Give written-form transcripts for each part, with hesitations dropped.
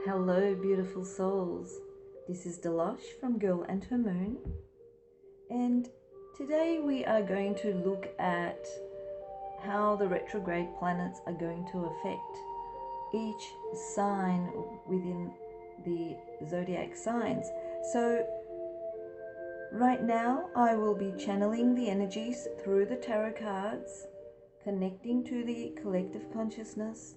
Hello, beautiful souls. This is Delosh from Girl and Her Moon, and today we are going to look at how the retrograde planets are going to affect each sign within the zodiac signs. So right now I will be channeling the energies through the tarot cards, connecting to the collective consciousness.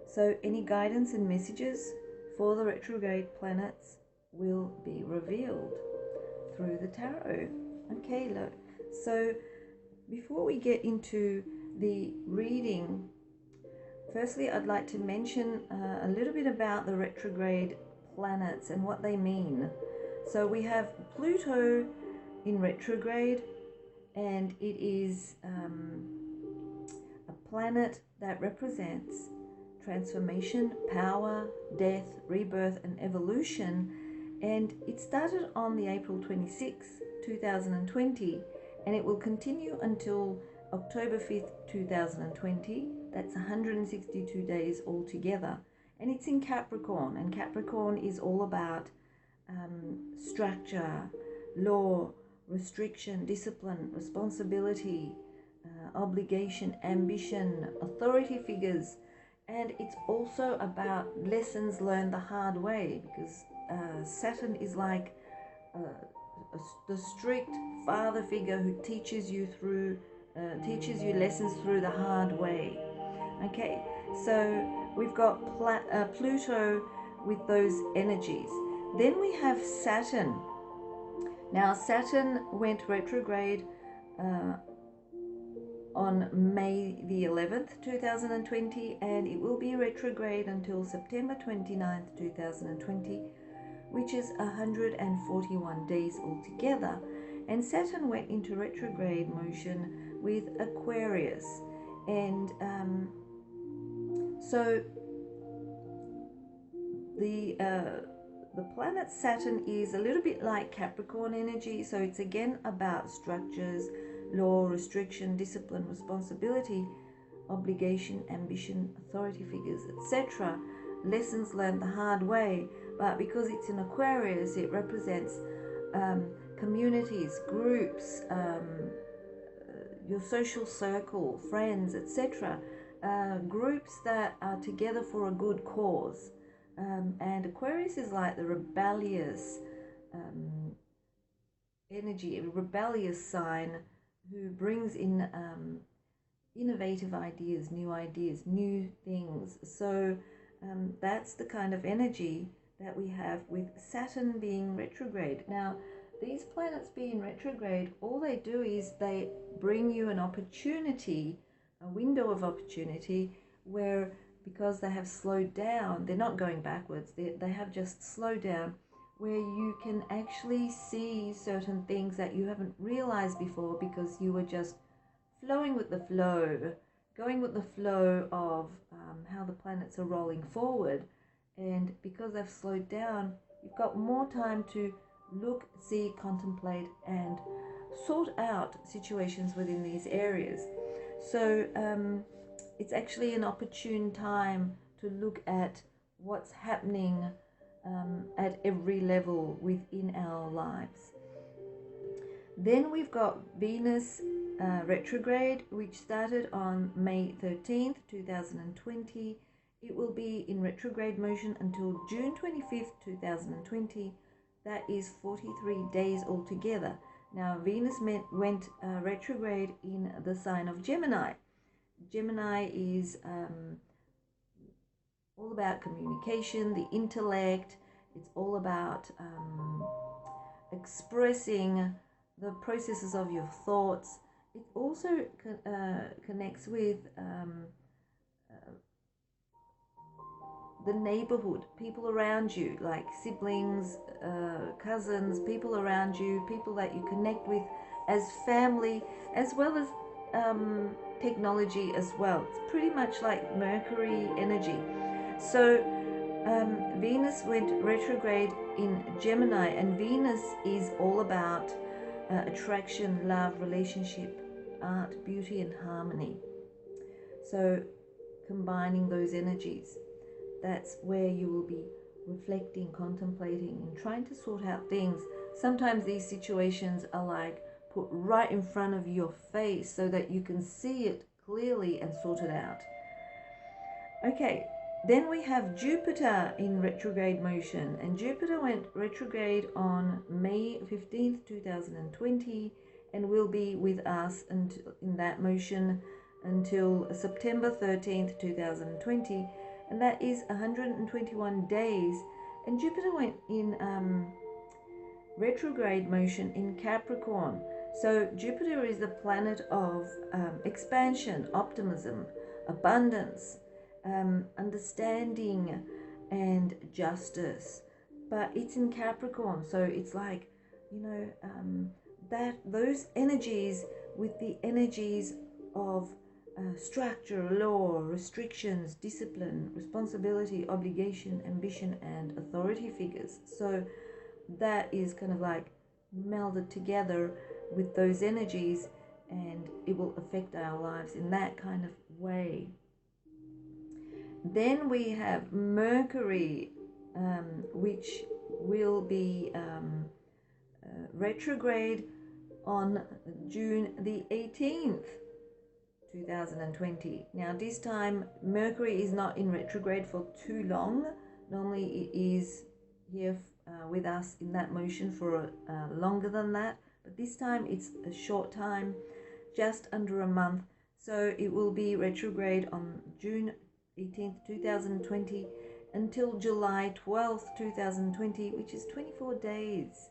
So any guidance and messages for the retrograde planets will be revealed through the tarot. Okay, look. So before we get into the reading, firstly I'd like to mention a little bit about the retrograde planets and what they mean. So we have Pluto in retrograde, and it is a planet that represents transformation, power, death, rebirth, and evolution. And it started on the April 26, 2020, and it will continue until October 5th, 2020. That's 162 days altogether. And it's in Capricorn, and Capricorn is all about structure, law, restriction, discipline, responsibility, obligation, ambition, authority figures. And it's also about lessons learned the hard way, because Saturn is like the strict father figure who teaches you lessons through the hard way. Okay, so we've got Pluto with those energies. Then we have Saturn. Now Saturn went retrograde on May the 11th, 2020, and it will be retrograde until September 29th, 2020, which is 141 days altogether. And Saturn went into retrograde motion with Aquarius. And so the planet Saturn is a little bit like Capricorn energy, so it's again about structures, law, restriction, discipline, responsibility, obligation, ambition, authority figures, etc. Lessons learned the hard way. But because it's in Aquarius, it represents communities, groups, your social circle, friends, etc. Groups that are together for a good cause. And Aquarius is like the rebellious energy, a rebellious sign who brings in innovative ideas, new things. So that's the kind of energy that we have with Saturn being retrograde. Now, these planets being retrograde, all they do is they bring you an opportunity, a window of opportunity, where because they have slowed down, they're not going backwards, they have just slowed down, where you can actually see certain things that you haven't realized before because you were just flowing with the flow, going with the flow of how the planets are rolling forward. And because they've slowed down, you've got more time to look, see, contemplate, and sort out situations within these areas. So it's actually an opportune time to look at what's happening at every level within our lives. Then we've got Venus retrograde, which started on May 13th, 2020. It will be in retrograde motion until June 25th, 2020. That is 43 days altogether. Now Venus went retrograde in the sign of Gemini. Gemini is all about communication, the intellect. It's all about expressing the processes of your thoughts. It also connects with the neighborhood, people around you, like siblings, cousins, people around you, people that you connect with as family, as well as technology as well. It's pretty much like Mercury energy. So Venus went retrograde in Gemini, and Venus is all about attraction, love, relationship, art, beauty, and harmony. So combining those energies, that's where you will be reflecting, contemplating, and trying to sort out things. Sometimes these situations are like put right in front of your face so that you can see it clearly and sort it out. Okay, then we have Jupiter in retrograde motion, and Jupiter went retrograde on May 15th, 2020, and will be with us in that motion until September 13th, 2020, and that is 121 days. And Jupiter went in retrograde motion in Capricorn. So Jupiter is the planet of expansion, optimism, abundance, understanding, and justice. But it's in Capricorn, so it's like, you know, that those energies with the energies of structure, law, restrictions, discipline, responsibility, obligation, ambition, and authority figures. So that is kind of like melded together with those energies, and it will affect our lives in that kind of way. Then we have Mercury, which will be retrograde on June the 18th, 2020. Now this time Mercury is not in retrograde for too long. Normally it is here with us in that motion for longer than that, but this time it's a short time, just under a month. So it will be retrograde on June 18th, 2020 until July 12th, 2020, which is 24 days.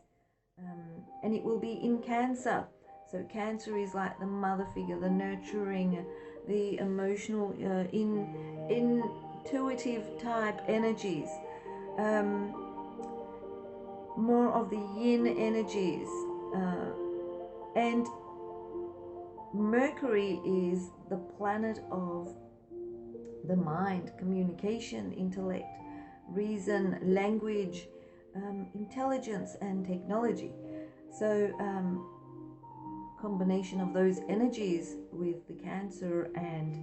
And it will be in Cancer. So Cancer is like the mother figure, the nurturing, the emotional, intuitive type energies. More of the yin energies. And Mercury is the planet of the mind, communication, intellect, reason, language, intelligence, and technology. So combination of those energies with the Cancer and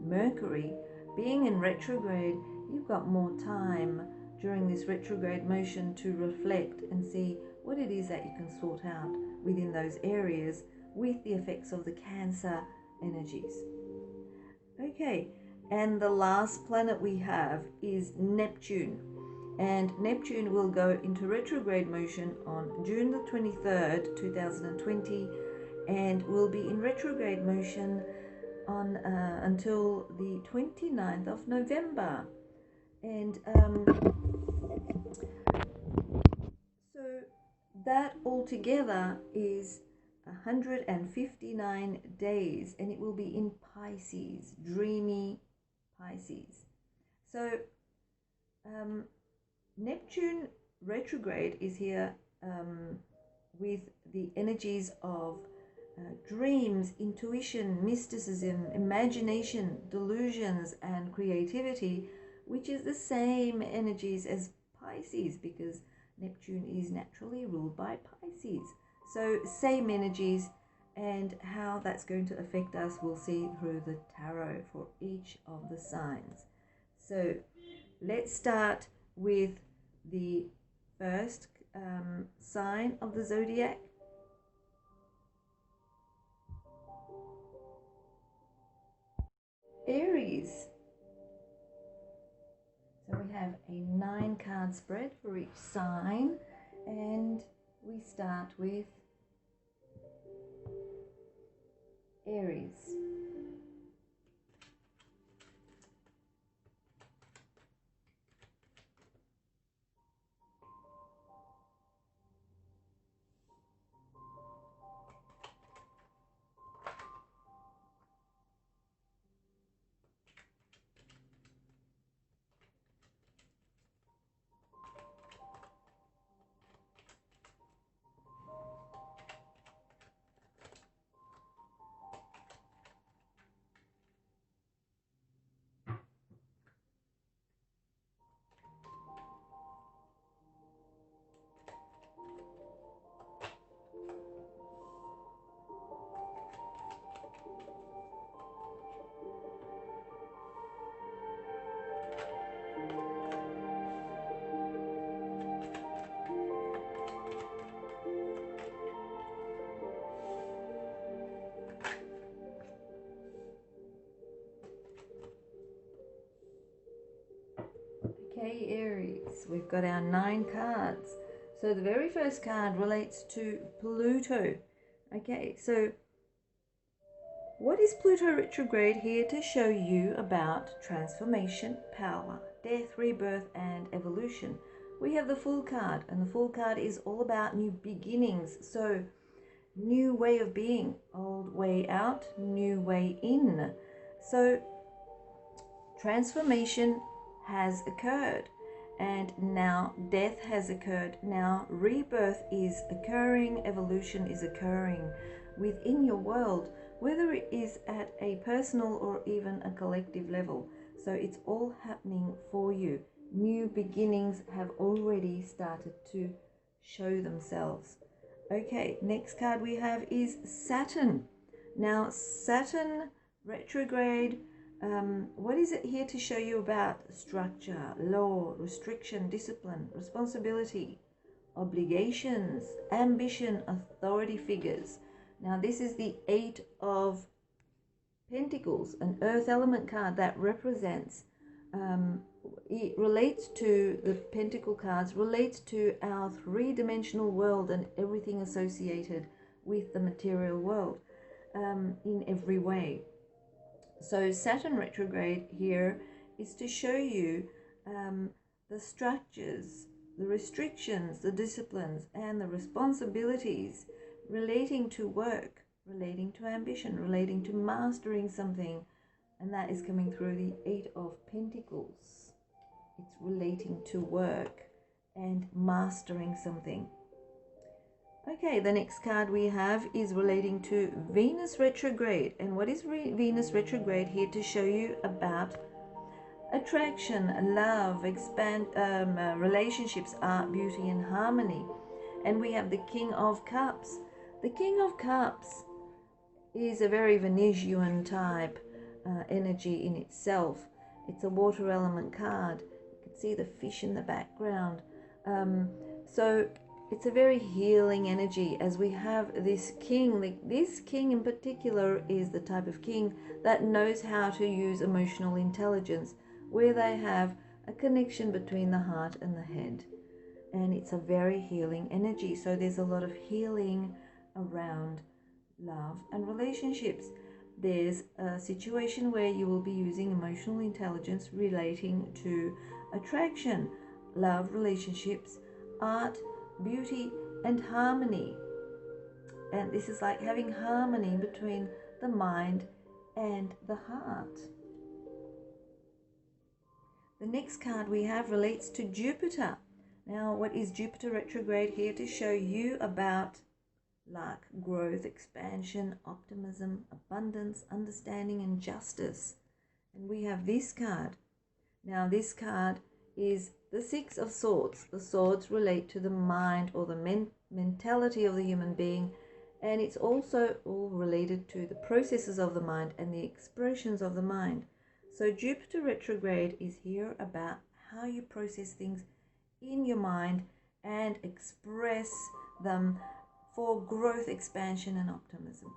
Mercury being in retrograde, you've got more time during this retrograde motion to reflect and see what it is that you can sort out within those areas with the effects of the Cancer energies. Okay, and the last planet we have is Neptune, and Neptune will go into retrograde motion on June the 23rd, 2020, and will be in retrograde motion on until the 29th of November. And so that altogether is 159 days, and it will be in Pisces, dreamy Pisces. So Neptune retrograde is here with the energies of dreams, intuition, mysticism, imagination, delusions, and creativity, which is the same energies as Pisces, because Neptune is naturally ruled by Pisces. So same energies, and how that's going to affect us we'll see through the tarot for each of the signs. So let's start with the first sign of the zodiac. Aries. So we have a 9-card spread for each sign, and we start with Aries. Okay, Aries, we've got our 9 cards. So the very first card relates to Pluto. Okay, so what is Pluto retrograde here to show you about transformation, power, death, rebirth, and evolution? We have the Fool card, and the Fool card is all about new beginnings. So new way of being, old way out, new way in. So transformation has occurred, and now death has occurred. Now rebirth is occurring, evolution is occurring within your world, whether it is at a personal or even a collective level. So it's all happening for you. New beginnings have already started to show themselves. Okay, next card we have is Saturn. Now Saturn retrograde, what is it here to show you about? Structure, law, restriction, discipline, responsibility, obligations, ambition, authority figures. Now this is the 8 of Pentacles, an earth element card that represents, it relates to, the Pentacle cards relates to our 3-dimensional world and everything associated with the material world in every way. So Saturn retrograde here is to show you the structures, the restrictions, the disciplines, and the responsibilities relating to work, relating to ambition, relating to mastering something. And that is coming through the 8 of Pentacles. It's relating to work and mastering something. Okay, the next card we have is relating to Venus retrograde. And what is Venus retrograde here to show you about? Attraction, love, relationships, art, beauty, and harmony. And we have the King of Cups. The King of Cups is a very Venusian type energy in itself. It's a water element card. You can see the fish in the background. So it's a very healing energy, as we have this king. This king in particular is the type of king that knows how to use emotional intelligence, where they have a connection between the heart and the head. And it's a very healing energy. So there's a lot of healing around love and relationships. There's a situation where you will be using emotional intelligence relating to attraction, love, relationships, art, beauty, and harmony. And this is like having harmony between the mind and the heart. The next card we have relates to Jupiter. Now, what is Jupiter retrograde here to show you about? Luck, growth, expansion, optimism, abundance, understanding, and justice. And we have this card. Now, this card is the 6 of Swords. The swords relate to the mind, or the mentality of the human being, and it's also all related to the processes of the mind and the expressions of the mind. So Jupiter retrograde is here about how you process things in your mind and express them for growth, expansion, and optimism.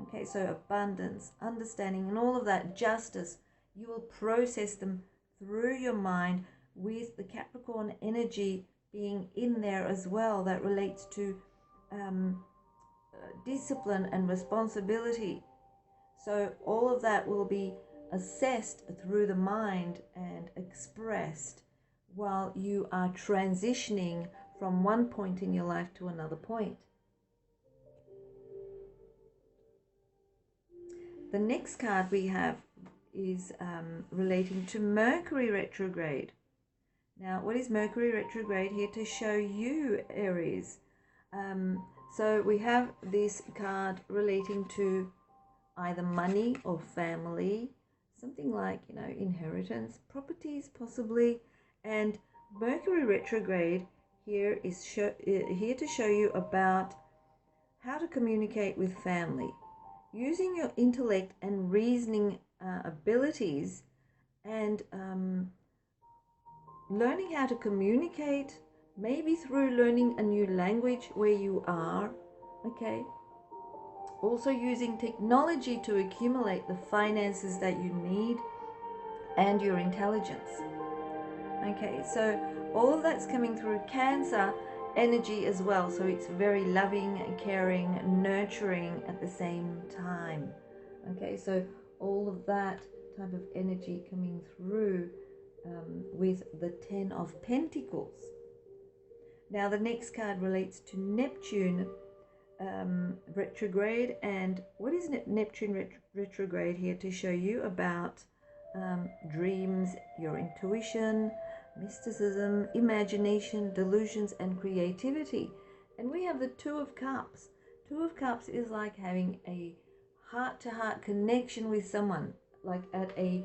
Okay, so abundance, understanding, and all of that, justice, you will process them through your mind, with the Capricorn energy being in there as well, that relates to discipline and responsibility. So all of that will be assessed through the mind and expressed while you are transitioning from one point in your life to another point. The next card we have is relating to Mercury retrograde. Now, what is Mercury retrograde here to show you, Aries? So we have this card relating to either money or family, something like, inheritance, properties possibly. And Mercury retrograde here is here to show you about how to communicate with family, using your intellect and reasoning abilities, and learning how to communicate, maybe through learning a new language where you are, okay? Also using technology to accumulate the finances that you need, and your intelligence. Okay, so all of that's coming through Cancer energy as well. So it's very loving, caring, nurturing at the same time. Okay, so all of that type of energy coming through with the Ten of Pentacles. Now the next card relates to Neptune retrograde. And what is Neptune retrograde here to show you about dreams, your intuition, mysticism, imagination, delusions, and creativity. And we have the Two of Cups. Two of Cups is like having a heart-to-heart connection with someone, like at a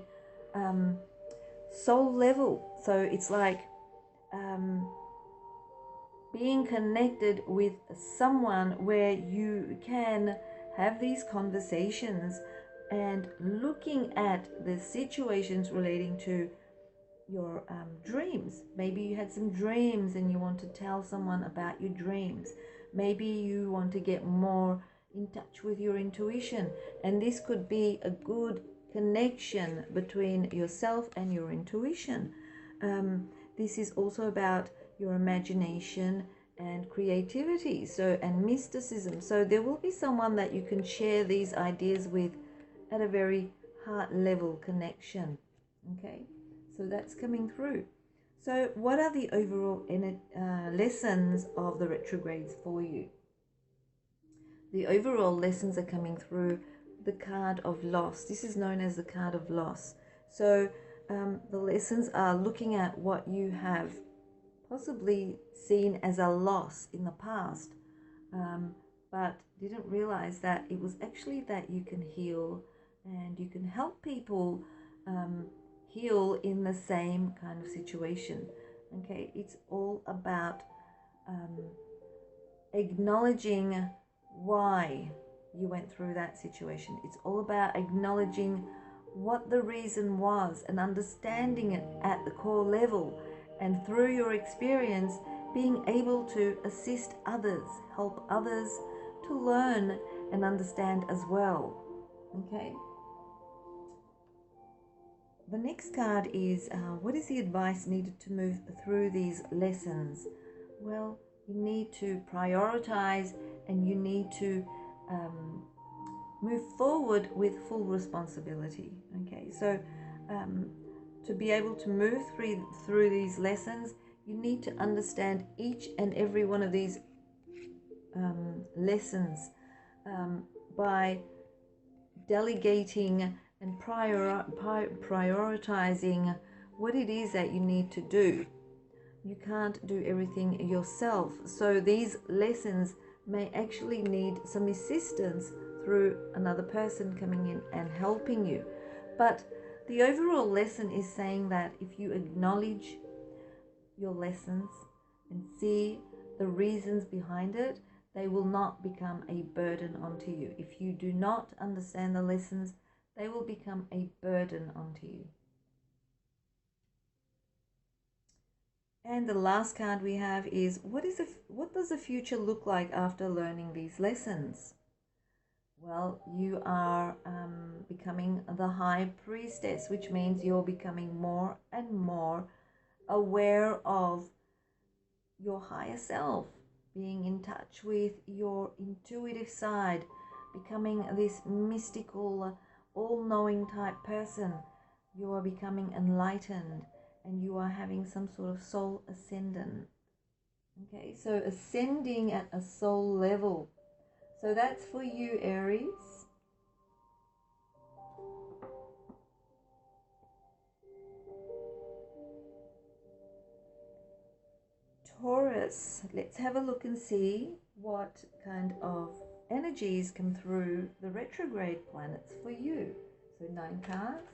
soul level. So it's like being connected with someone where you can have these conversations and looking at the situations relating to your dreams. Maybe you had some dreams and you want to tell someone about your dreams. Maybe you want to get more in touch with your intuition, and this could be a good connection between yourself and your intuition. This is also about your imagination and creativity, so, and mysticism. So there will be someone that you can share these ideas with at a very heart level connection. Okay, so that's coming through. So what are the overall lessons of the retrogrades for you? The overall lessons are coming through the card of loss. This is known as the card of loss. So the lessons are looking at what you have possibly seen as a loss in the past, but didn't realize that it was actually that you can heal and you can help people heal in the same kind of situation. Okay, it's all about acknowledging why you went through that situation. It's all about acknowledging what the reason was and understanding it at the core level, and through your experience being able to assist others, help others to learn and understand as well. Okay, the next card is what is the advice needed to move through these lessons? Well, you need to prioritize and you need to move forward with full responsibility. Okay, so to be able to move through these lessons, you need to understand each and every one of these lessons by delegating and prioritizing what it is that you need to do. You can't do everything yourself, so these lessons may actually need some assistance through another person coming in and helping you. But the overall lesson is saying that if you acknowledge your lessons and see the reasons behind it, they will not become a burden onto you. If you do not understand the lessons, they will become a burden onto you. And the last card we have is what does the future look like after learning these lessons? Well, you are becoming the High Priestess, which means you're becoming more and more aware of your higher self, being in touch with your intuitive side, becoming this mystical, all-knowing type person. You are becoming enlightened and you are having some sort of soul ascendant. Okay, so ascending at a soul level. So that's for you, Aries. Taurus, let's have a look and see what kind of energies come through the retrograde planets for you. So 9 cards.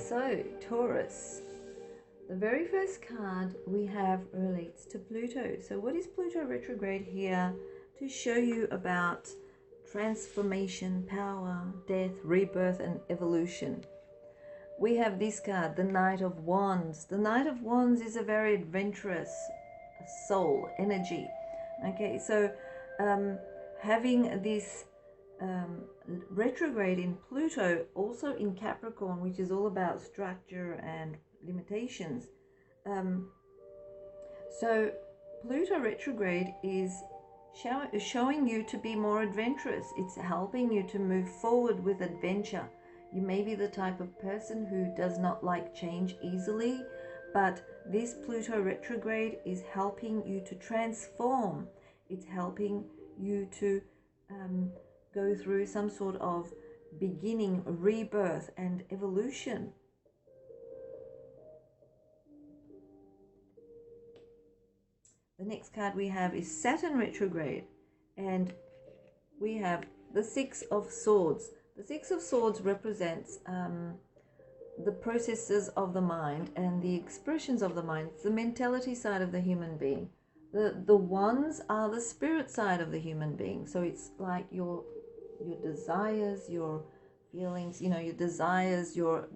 So, Taurus, the very first card we have relates to Pluto. So what is Pluto retrograde here to show you about transformation, power, death, rebirth, and evolution? We have this card, the Knight of Wands. The Knight of Wands is a very adventurous soul energy. Okay, so having this retrograde in Pluto, also in Capricorn, which is all about structure and limitations. So Pluto retrograde is showing you to be more adventurous. It's helping you to move forward with adventure. You may be the type of person who does not like change easily, but this Pluto retrograde is helping you to transform. It's helping you to go through some sort of beginning, rebirth, and evolution. The next card we have is Saturn retrograde, and we have the Six of Swords. The Six of Swords represents the processes of the mind and the expressions of the mind. It's the mentality side of the human being. The wands are the spirit side of the human being. So it's like your desires, your feelings, your desires, your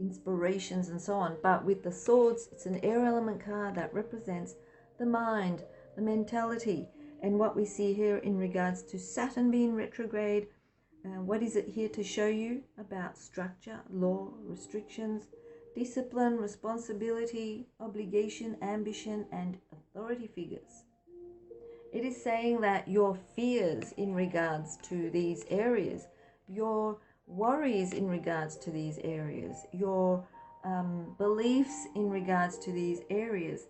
inspirations, and so on. But with the swords, it's an air element card that represents the mind, the mentality. And what we see here in regards to Saturn being retrograde, what is it here to show you about structure, law, restrictions, discipline, responsibility, obligation, ambition, and authority figures? It is saying that your fears in regards to these areas, your worries in regards to these areas, your beliefs in regards to these areas.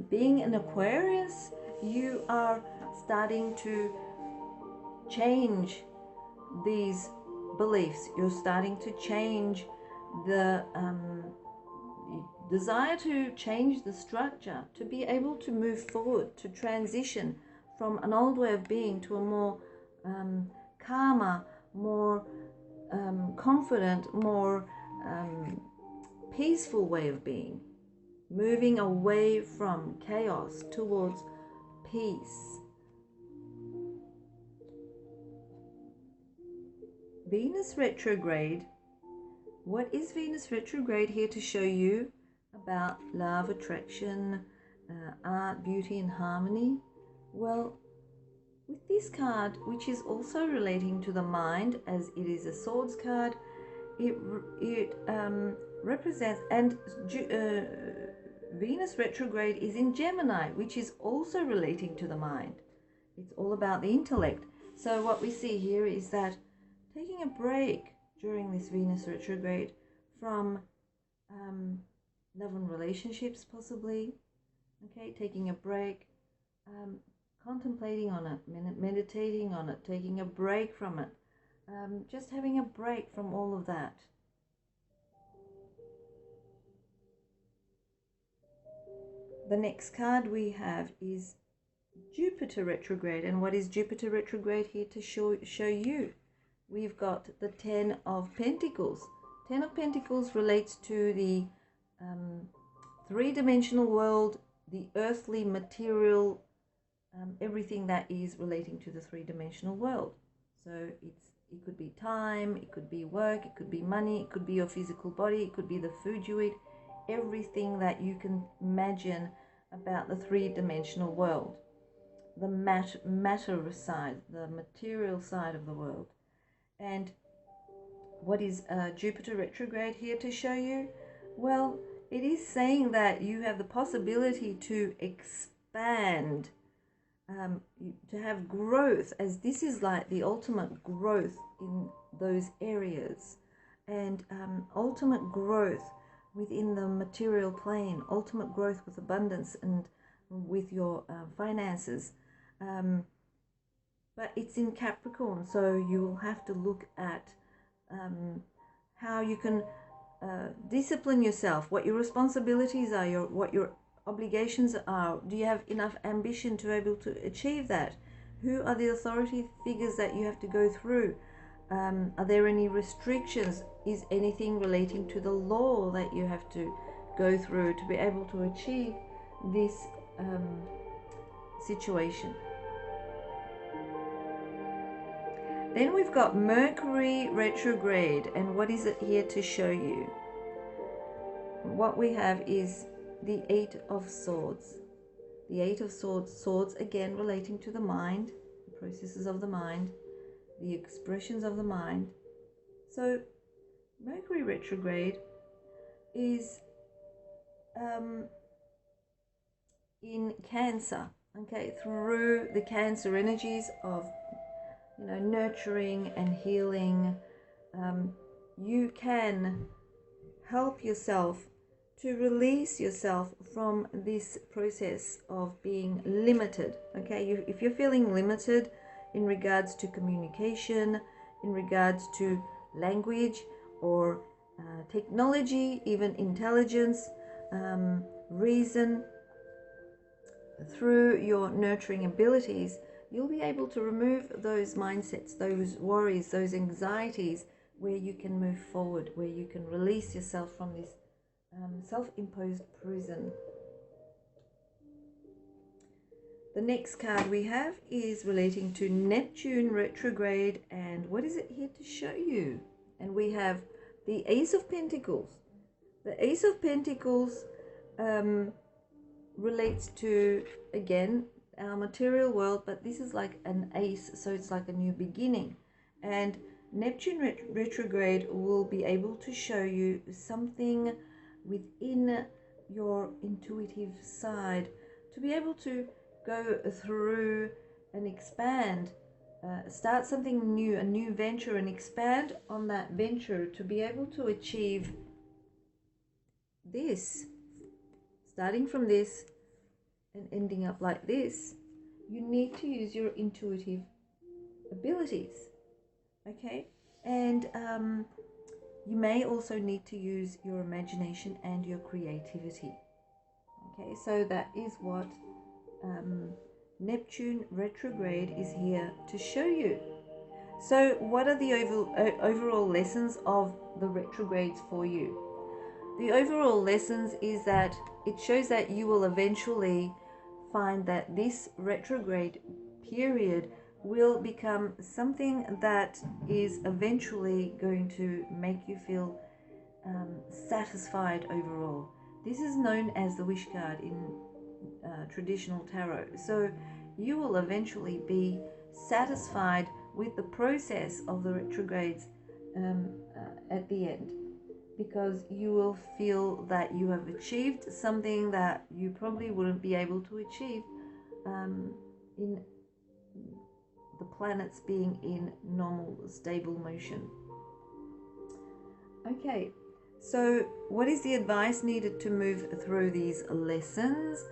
Being an Aquarius, you are starting to change these beliefs. You're starting to change the desire to change the structure, to be able to move forward, to transition from an old way of being to a more calmer, more confident, more peaceful way of being. Moving away from chaos towards peace. Venus retrograde. What is Venus retrograde here to show you about love, attraction, art, beauty, and harmony? Well, with this card, which is also relating to the mind, as it is a swords card, it represents, and Venus retrograde is in Gemini, which is also relating to the mind. It's all about the intellect. So what we see here is that taking a break during this Venus retrograde from love and relationships, possibly, okay, taking a break, contemplating on it, meditating on it, taking a break from it, just having a break from all of that. The next card we have is Jupiter retrograde. And what is Jupiter retrograde here to show you? We've got the Ten of Pentacles. Ten of Pentacles relates to the three-dimensional world, the earthly material, everything that is relating to the three-dimensional world. So it could be time, it could be work, it could be money, it could be your physical body, it could be the food you eat, everything that you can imagine about the three-dimensional world, the matter side, the material side of the world. And what is Jupiter retrograde here to show you? Well, it is saying that you have the possibility to expand, to have growth, as this is like the ultimate growth in those areas, and ultimate growth within the material plane, ultimate growth with abundance and with your finances. But it's in Capricorn, so you will have to look at how you can discipline yourself, what your responsibilities are, what your obligations are. Do you have enough ambition to be able to achieve that? Who are the authority figures that you have to go through? Are there any restrictions? Is anything relating to the law that you have to go through to be able to achieve this situation? Then we've got Mercury retrograde, and what is it here to show you? What we have is the Eight of Swords. The Eight of Swords, swords again relating to the mind, the processes of the mind, the expressions of the mind. So Mercury retrograde is in Cancer, okay, through the Cancer energies of, you know, nurturing and healing. You can help yourself to release yourself from this process of being limited, okay? If you're feeling limited in regards to communication, in regards to language or technology, even intelligence, reason, through your nurturing abilities, you'll be able to remove those mindsets, those worries, those anxieties, where you can move forward, where you can release yourself from this self-imposed prison. The next card we have is relating to Neptune retrograde, and what is it here to show you? And we have the Ace of Pentacles. The Ace of Pentacles relates to, again, our material world, but this is like an ace, so it's like a new beginning. And Neptune retrograde will be able to show you something within your intuitive side, to be able to go through and expand, start something new, a new venture, and expand on that venture to be able to achieve this. Starting from this and ending up like this, you need to use your intuitive abilities, okay? And you may also need to use your imagination and your creativity, okay? So that is what Neptune retrograde is here to show you. So what are the overall lessons of the retrogrades for you? The overall lessons is that it shows that you will eventually find that this retrograde period will become something that is eventually going to make you feel satisfied overall. This is known as the wish card in traditional tarot. So you will eventually be satisfied with the process of the retrogrades at the end, because you will feel that you have achieved something that you probably wouldn't be able to achieve in the planets being in normal, stable motion. Okay, so what is the advice needed to move through these lessons?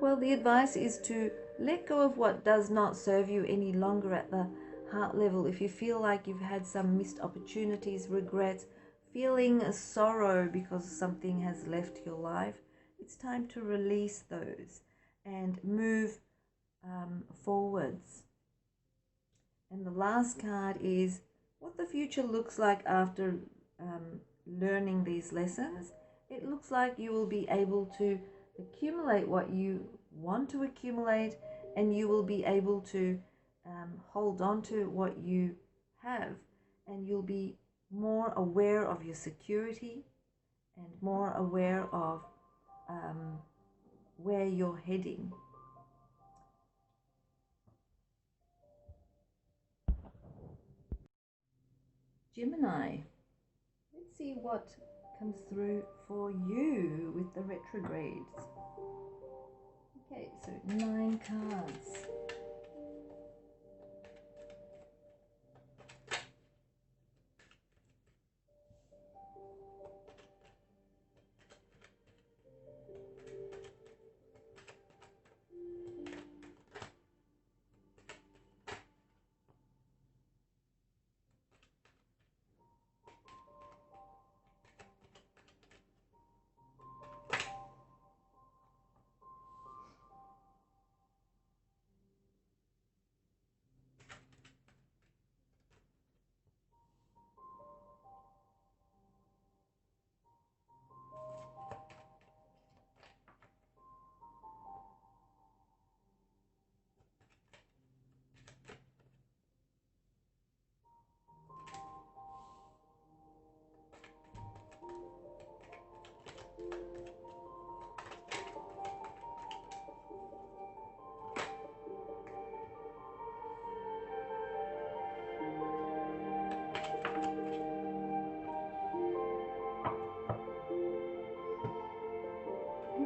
Well, the advice is to let go of what does not serve you any longer at the heart level. If you feel like you've had some missed opportunities, regrets, feeling a sorrow because something has left your life, it's time to release those and move forwards. And the last card is what the future looks like after learning these lessons. It looks like you will be able to accumulate what you want to accumulate, and you will be able to hold on to what you have, and you'll be more aware of your security and more aware of where you're heading. Gemini, let's see what comes through for you with the retrogrades. Okay, so 9 cards.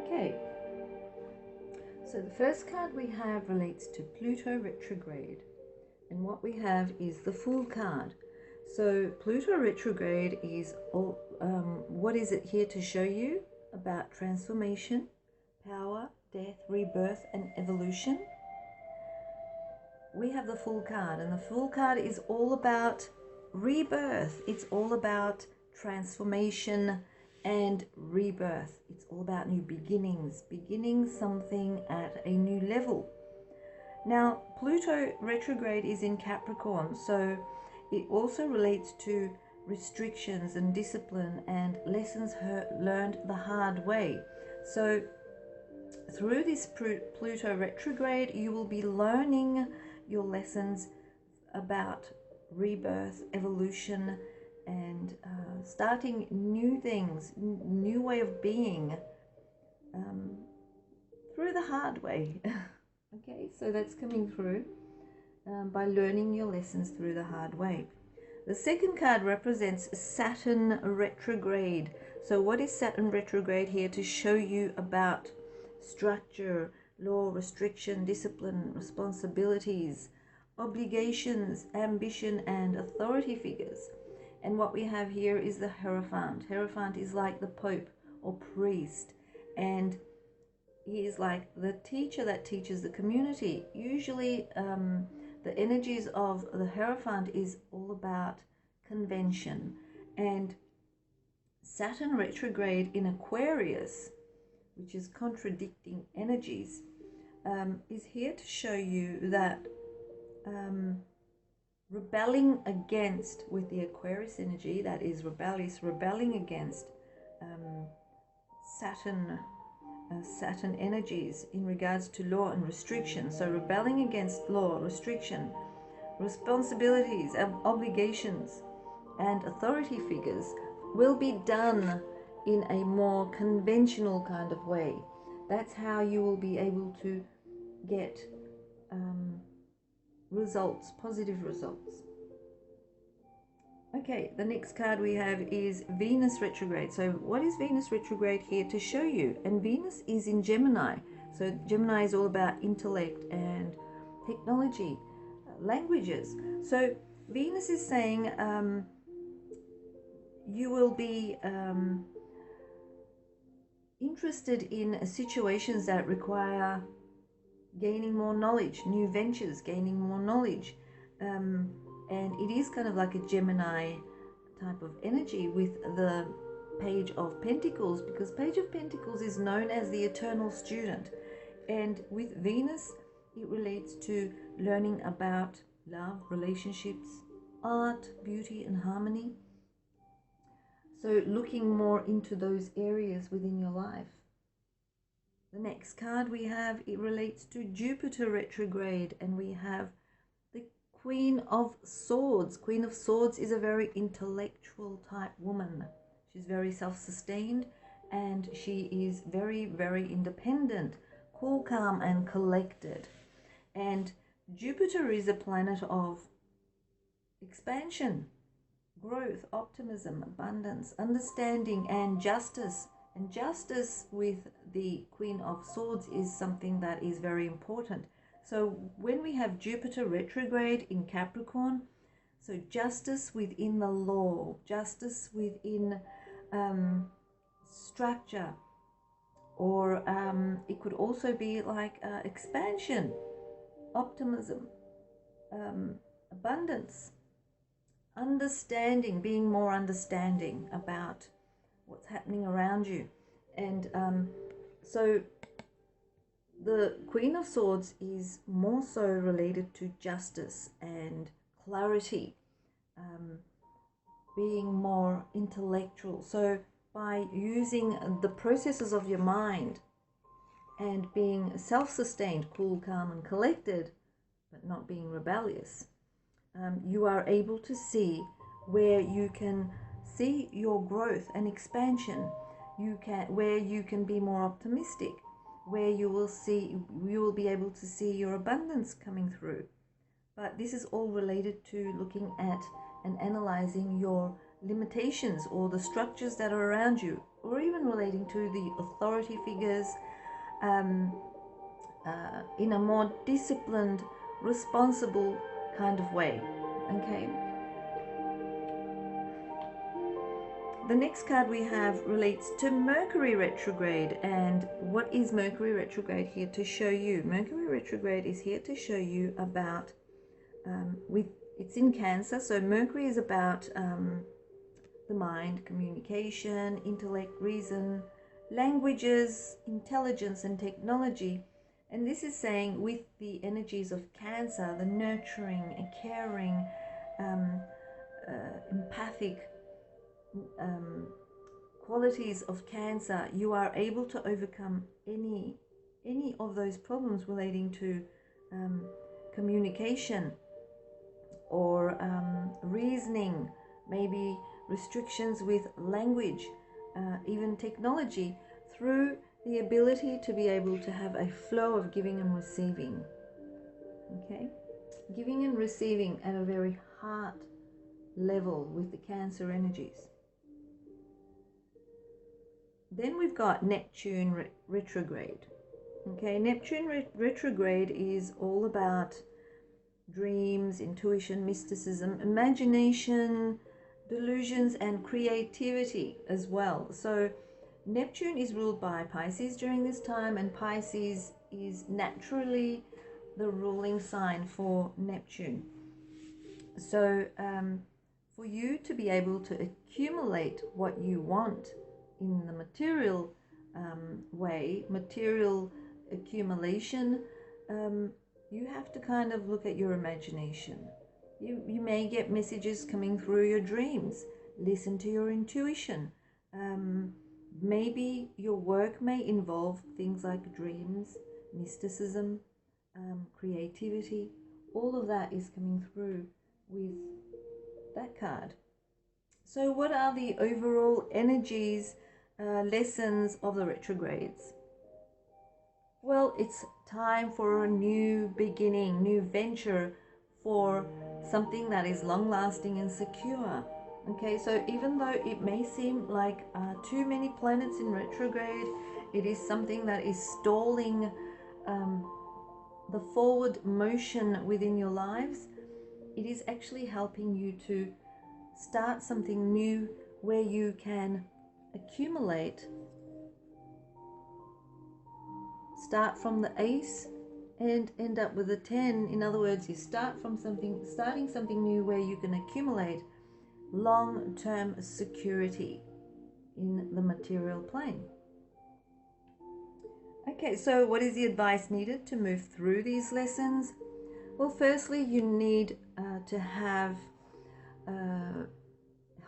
Okay, so the first card we have relates to Pluto retrograde, and what we have is the Fool card. So Pluto retrograde is all, what is it here to show you? About transformation, power, death, rebirth, and evolution. We have the Fool card, and the Fool card is all about rebirth. It's all about transformation and rebirth. It's all about new beginnings, beginning something at a new level. Now, Pluto retrograde is in Capricorn, so it also relates to restrictions and discipline and lessons learned the hard way. So through this Pluto retrograde, you will be learning your lessons about rebirth, evolution, and starting new things, new way of being, through the hard way. Okay, so that's coming through by learning your lessons through the hard way. The second card represents Saturn retrograde. So what is Saturn retrograde here to show you about? Structure, law, restriction, discipline, responsibilities, obligations, ambition, and authority figures. And what we have here is the Hierophant. Hierophant is like the Pope or priest, and he is like the teacher that teaches the community. Usually the energies of the Hierophant is all about convention, and Saturn retrograde in Aquarius, which is contradicting energies, is here to show you that rebelling against, with the Aquarius energy, that is rebellious, rebelling against Saturn energies in regards to law and restriction. So rebelling against law, restriction, responsibilities, obligations, and authority figures will be done in a more conventional kind of way. That's how you will be able to get results, positive results. Okay, the next card we have is Venus retrograde. So what is Venus retrograde here to show you? And Venus is in Gemini. So Gemini is all about intellect and technology, languages. So Venus is saying you will be interested in situations that require gaining more knowledge, new ventures, gaining more knowledge. And it is kind of like a Gemini type of energy with the Page of Pentacles, because Page of Pentacles is known as the eternal student. And with Venus, it relates to learning about love, relationships, art, beauty, and harmony. So looking more into those areas within your life. The next card we have, it relates to Jupiter retrograde, and we have the Queen of Swords. Queen of Swords is a very intellectual type woman. She's very self-sustained, and she is very, very independent, cool, calm, and collected. And Jupiter is a planet of expansion, growth, optimism, abundance, understanding, and justice. And justice with the Queen of Swords is something that is very important. So when we have Jupiter retrograde in Capricorn, so justice within the law, justice within structure, or it could also be like expansion, optimism, abundance, understanding, being more understanding about what's happening around you. And so the Queen of Swords is more so related to justice and clarity, being more intellectual. So by using the processes of your mind and being self-sustained, cool, calm, and collected, but not being rebellious, you are able to see where you can see your growth and expansion. Where you can be more optimistic, where you will be able to see your abundance coming through. But this is all related to looking at and analyzing your limitations or the structures that are around you, or even relating to the authority figures, in a more disciplined, responsible kind of way. Okay. The next card we have relates to Mercury retrograde. And what is Mercury retrograde here to show you? Mercury retrograde is here to show you about, it's in Cancer, so Mercury is about the mind, communication, intellect, reason, languages, intelligence, and technology. And this is saying with the energies of Cancer, the nurturing and caring, empathic qualities of Cancer, you are able to overcome any of those problems relating to communication or reasoning, maybe restrictions with language, even technology, through the ability to be able to have a flow of giving and receiving. Okay, giving and receiving at a very heart level with the Cancer energies. Then we've got Neptune retrograde. Okay, Neptune retrograde is all about dreams, intuition, mysticism, imagination, delusions, and creativity as well. So Neptune is ruled by Pisces during this time, and Pisces is naturally the ruling sign for Neptune. So for you to be able to accumulate what you want in the material way, material accumulation, you have to kind of look at your imagination. You may get messages coming through your dreams. Listen to your intuition. Maybe your work may involve things like dreams, mysticism, creativity. All of that is coming through with that card. So what are the overall energies, lessons of the retrogrades? Well, it's time for a new beginning, new venture, for something that is long-lasting and secure. Okay, so even though it may seem like too many planets in retrograde, it is something that is stalling the forward motion within your lives. It is actually helping you to start something new where you can accumulate, start from the ace and end up with a 10. In other words, you start from starting something new where you can accumulate long-term security in the material plane. Okay, so what is the advice needed to move through these lessons? Well, firstly, you need to have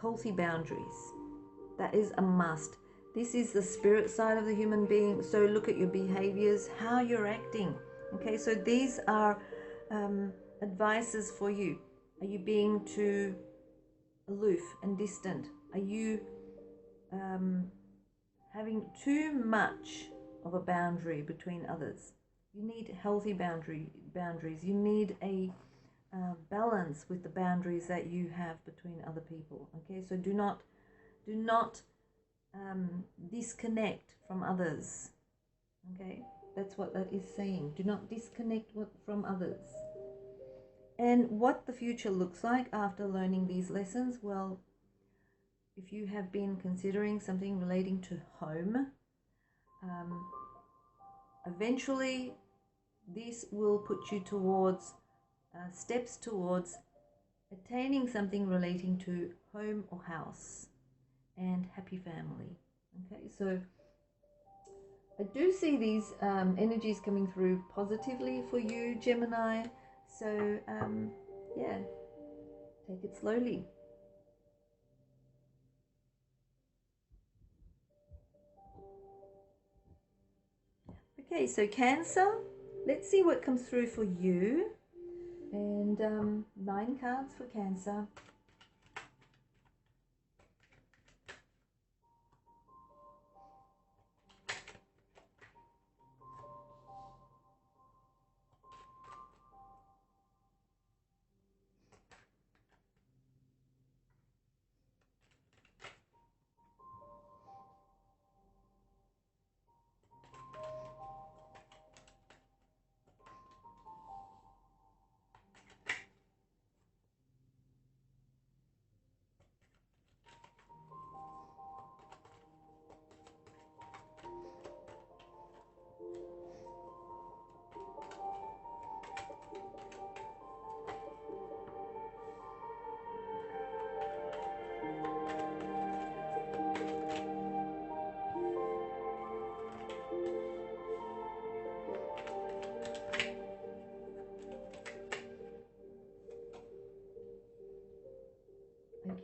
healthy boundaries. That is a must. This is the spirit side of the human being. So look at your behaviors, how you're acting. Okay, so these are advices for you. Are you being too aloof and distant? Are you having too much of a boundary between others? You need healthy boundaries. You need a balance with the boundaries that you have between other people. Okay, so do not disconnect from others. Okay, that's what that is saying. Do not disconnect from others. And what the future looks like after learning these lessons, well, if you have been considering something relating to home, eventually this will put you towards steps towards attaining something relating to home or house and happy family. Okay, so I do see these energies coming through positively for you, Gemini. So yeah, take it slowly. Okay, so Cancer, let's see what comes through for you. And 9 cards for Cancer.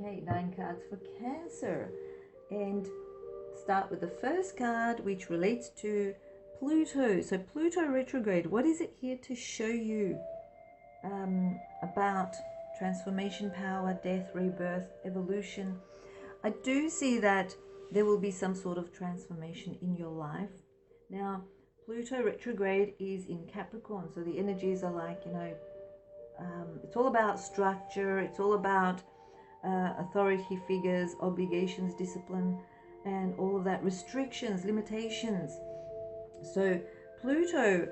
Okay, 9 cards for Cancer. And start with the first card, which relates to Pluto. So Pluto retrograde, what is it here to show you about transformation, power, death, rebirth, evolution? I do see that there will be some sort of transformation in your life. Now, Pluto retrograde is in Capricorn, so the energies are like, you know, it's all about structure, it's all about authority figures, obligations, discipline, and all of that, restrictions, limitations. So Pluto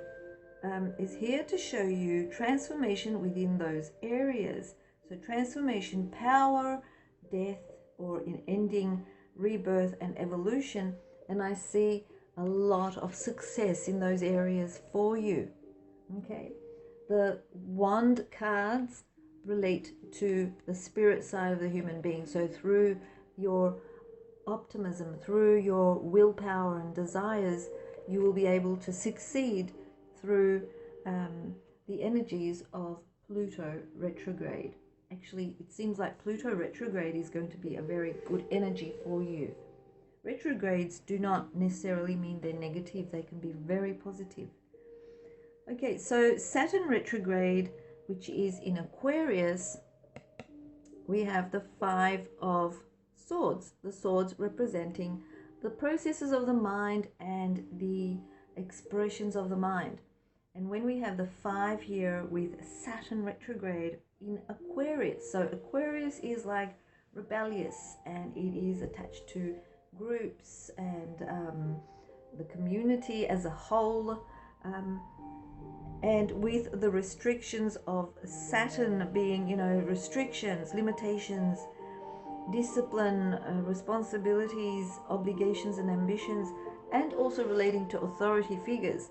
is here to show you transformation within those areas. So transformation, power, death, or in ending, rebirth and evolution. And I see a lot of success in those areas for you. Okay, the wand cards relate to the spirit side of the human being. So through your optimism, through your willpower and desires, you will be able to succeed through the energies of Pluto retrograde. Actually, it seems like Pluto retrograde is going to be a very good energy for you. Retrogrades do not necessarily mean they're negative. They can be very positive. Okay, so Saturn retrograde, which is in Aquarius, we have the 5 of Swords. The swords representing the processes of the mind and the expressions of the mind. And when we have the 5 here with Saturn retrograde in Aquarius, so Aquarius is like rebellious, and it is attached to groups and the community as a whole, and with the restrictions of Saturn being, you know, restrictions, limitations, discipline, responsibilities, obligations and ambitions, and also relating to authority figures.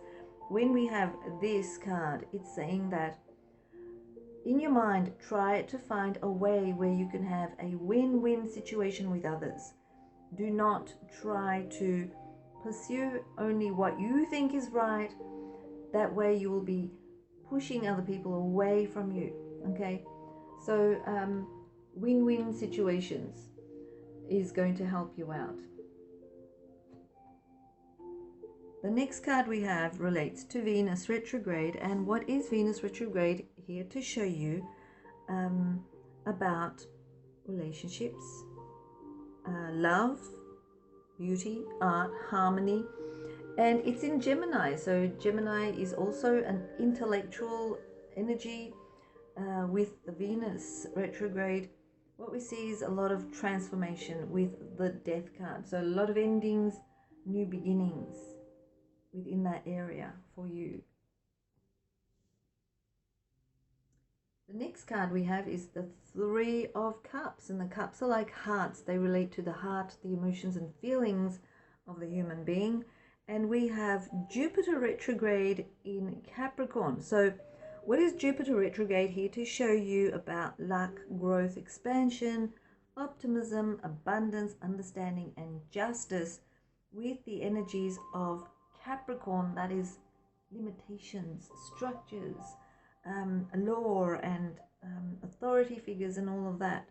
When we have this card, it's saying that in your mind, try to find a way where you can have a win-win situation with others. Do not try to pursue only what you think is right. That way you will be pushing other people away from you. Okay, so win-win situations is going to help you out. The next card we have relates to Venus retrograde. And what is Venus retrograde here to show you about relationships, love, beauty, art, harmony. And it's in Gemini. So Gemini is also an intellectual energy with the Venus retrograde. What we see is a lot of transformation with the Death card. So a lot of endings, new beginnings within that area for you. The next card we have is the 3 of Cups, and the cups are like hearts. They relate to the heart, the emotions and feelings of the human being. And we have Jupiter retrograde in Capricorn. So what is Jupiter retrograde here to show you about luck, growth, expansion, optimism, abundance, understanding and justice with the energies of Capricorn, that is limitations, structures, law and authority figures and all of that.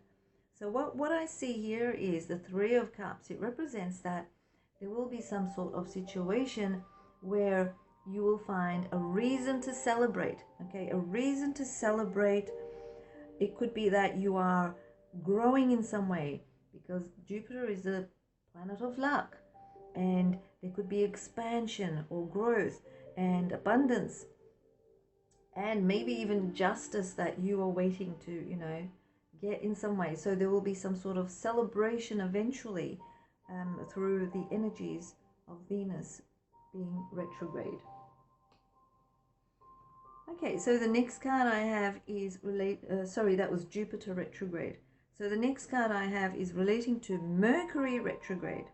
So what I see here is the 3 of Cups. It represents that there will be some sort of situation where you will find a reason to celebrate. Okay, a reason to celebrate. It could be that you are growing in some way, because Jupiter is the planet of luck, and there could be expansion or growth and abundance, and maybe even justice that you are waiting to, you know, get in some way. So there will be some sort of celebration eventually through the energies of Venus being retrograde. Okay, so the next card I have is that was Jupiter retrograde. So the next card I have is relating to Mercury retrograde.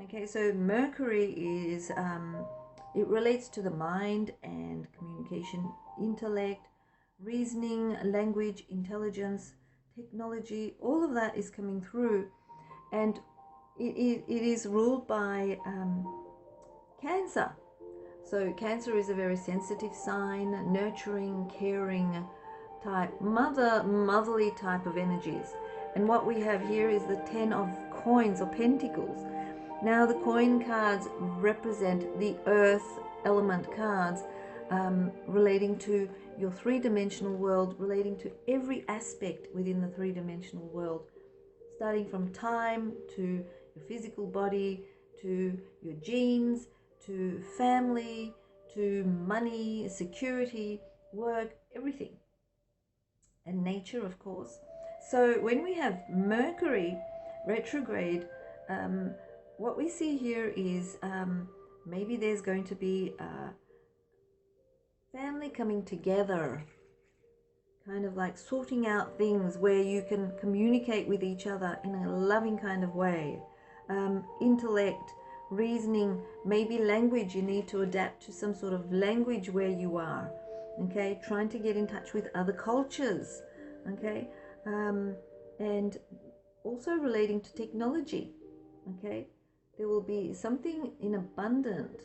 Okay, so Mercury is, it relates to the mind and communication, intellect, reasoning, language, intelligence, technology. All of that is coming through, and it is ruled by Cancer. So Cancer is a very sensitive sign, nurturing, caring type, motherly type of energies. And what we have here is the 10 of coins or pentacles. Now the coin cards represent the earth element cards, relating to your three-dimensional world, relating to every aspect within the three-dimensional world, starting from time to your physical body, to your genes, to family, to money, security, work, everything. And nature, of course. So when we have Mercury retrograde, what we see here is maybe there's going to be a family coming together, kind of like sorting out things where you can communicate with each other in a loving kind of way. Intellect, reasoning, maybe language, you need to adapt to some sort of language where you are, okay, trying to get in touch with other cultures, okay, and also relating to technology, okay. There will be something in abundant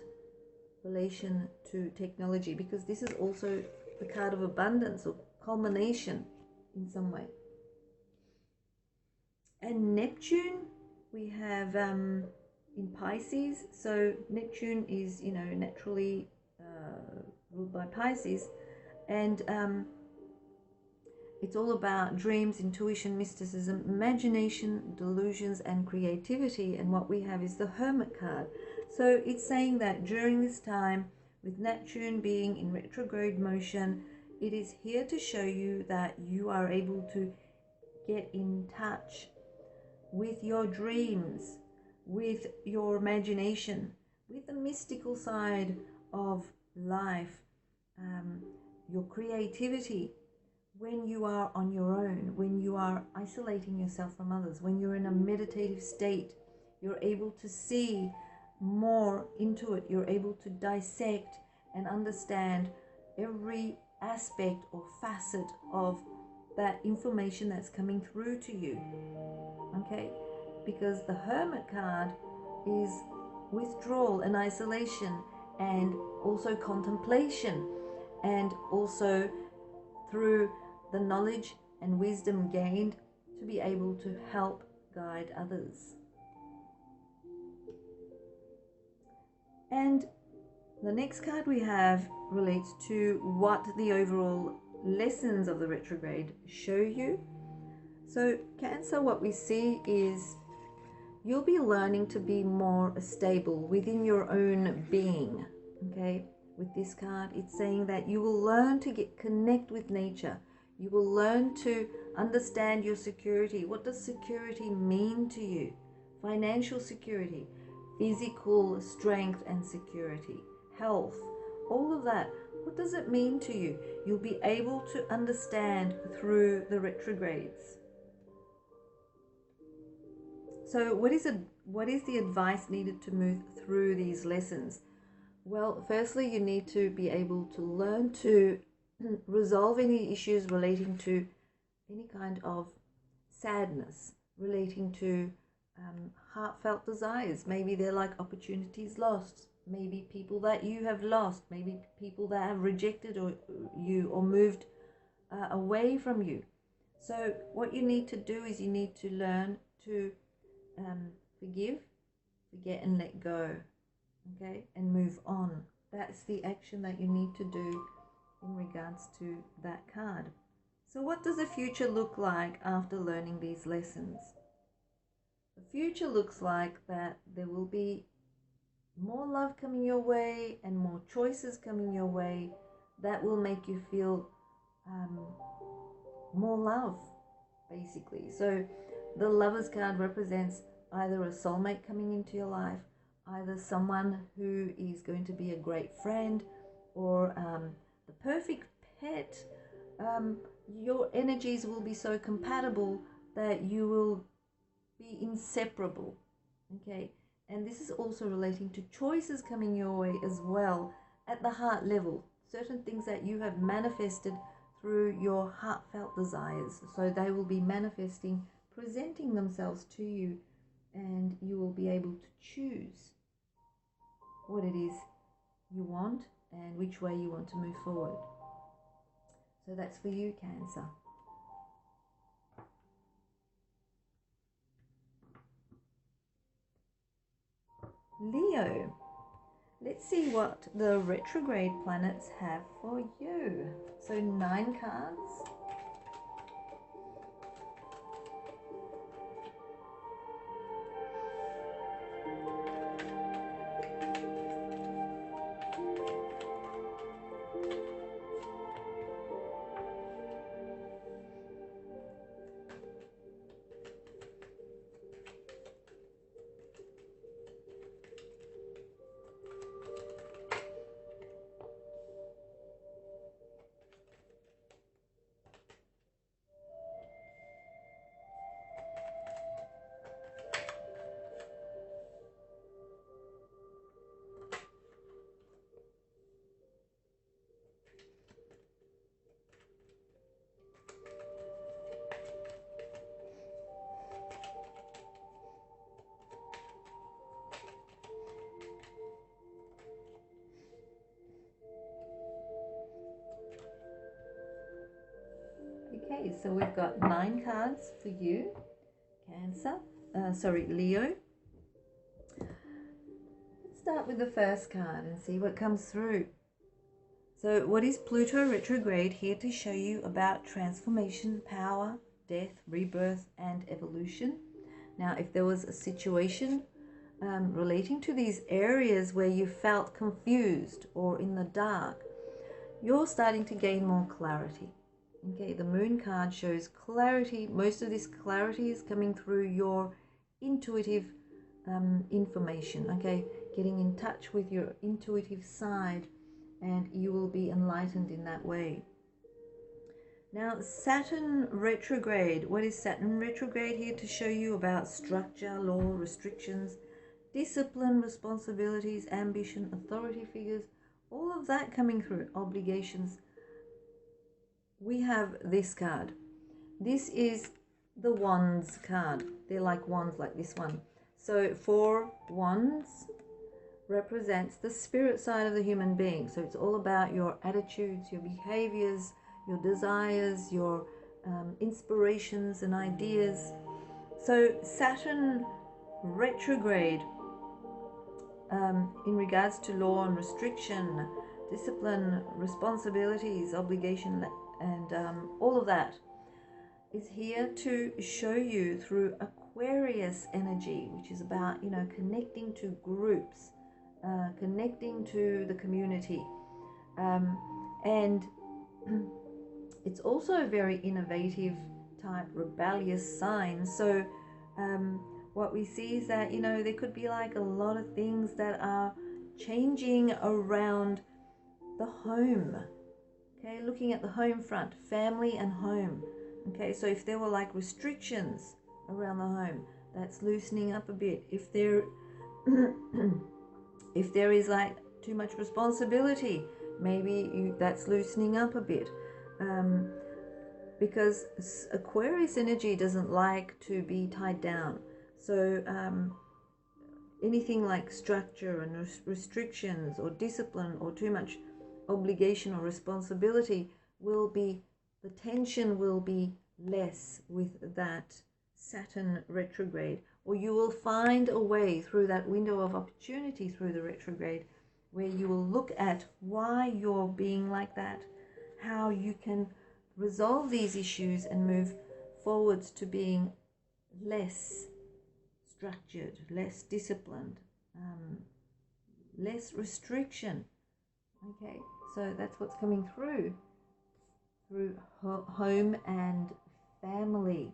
relation to technology, because this is also the card of abundance or culmination in some way. And Neptune we have in Pisces. So Neptune is, you know, naturally ruled by Pisces, and it's all about dreams, intuition, mysticism, imagination, delusions, and creativity. And what we have is the Hermit card. So it's saying that during this time, with Neptune being in retrograde motion, it is here to show you that you are able to get in touch with your dreams, with your imagination, with the mystical side of life, your creativity. When you are on your own, when you are isolating yourself from others, when you're in a meditative state, you're able to see more into it. You're able to dissect and understand every aspect or facet of that information that's coming through to you, okay? Because the Hermit card is withdrawal and isolation, and also contemplation, and also through the knowledge and wisdom gained to be able to help guide others. And the next card we have relates to what the overall lessons of the retrograde show you. So Cancer, what we see is you'll be learning to be more stable within your own being, okay? With this card, it's saying that you will learn to connect with nature. You will learn to understand your security. What does security mean to you? Financial security, physical strength and security, health, all of that. What does it mean to you? You'll be able to understand through the retrogrades. So what is the advice needed to move through these lessons? Well, firstly, you need to be able to learn to resolve any issues relating to any kind of sadness, relating to heartfelt desires. Maybe they're like opportunities lost, maybe people that you have lost, maybe people that have rejected you or moved away from you. So what you need to do is you need to learn to forgive, forget, and let go, okay, and move on. That's the action that you need to do in regards to that card. So what does the future look like after learning these lessons? The future looks like that there will be more love coming your way and more choices coming your way that will make you feel more love, basically. So the Lovers card represents either a soulmate coming into your life, either someone who is going to be a great friend, or the perfect pet. Your energies will be so compatible that you will be inseparable, okay? And this is also relating to choices coming your way as well at the heart level, certain things that you have manifested through your heartfelt desires. So they will be manifesting, presenting themselves to you, and you will be able to choose what it is you want and which way you want to move forward. So that's for you, Cancer. Leo. Let's see what the retrograde planets have for you. So 9 cards. Okay, so we've got 9 cards for you, Leo. Let's start with the first card and see what comes through. So what is Pluto retrograde here to show you about transformation, power, death, rebirth, and evolution? Now, if there was a situation relating to these areas where you felt confused or in the dark, you're starting to gain more clarity. Okay, the moon card shows clarity. Most of this clarity is coming through your intuitive information, okay? Getting in touch with your intuitive side, and you will be enlightened in that way. Now, Saturn retrograde. What is Saturn retrograde here to show you about? Structure, law, restrictions, discipline, responsibilities, ambition, authority figures, all of that coming through, obligations. We have this card. This is the Wands card. They're like wands, like this one. So 4 wands represents the spirit side of the human being. So it's all about your attitudes, your behaviors, your desires, your inspirations and ideas. So Saturn retrograde in regards to law and restriction, discipline, responsibilities, obligation, and all of that is here to show you through Aquarius energy, which is about, you know, connecting to groups, connecting to the community, and it's also a very innovative type, rebellious sign. So what we see is that, you know, there could be like a lot of things that are changing around the home. Okay, looking at the home front, family and home. Okay, so if there were like restrictions around the home, that's loosening up a bit. If there if there is like too much responsibility, maybe that's loosening up a bit. Because Aquarius energy doesn't like to be tied down. So anything like structure and restrictions or discipline or too much obligation or responsibility will be, the tension will be less with that Saturn retrograde, or you will find a way through that window of opportunity through the retrograde where you will look at why you're being like that, how you can resolve these issues and move forwards to being less structured, less disciplined, less restriction. Okay, so that's what's coming through home and family.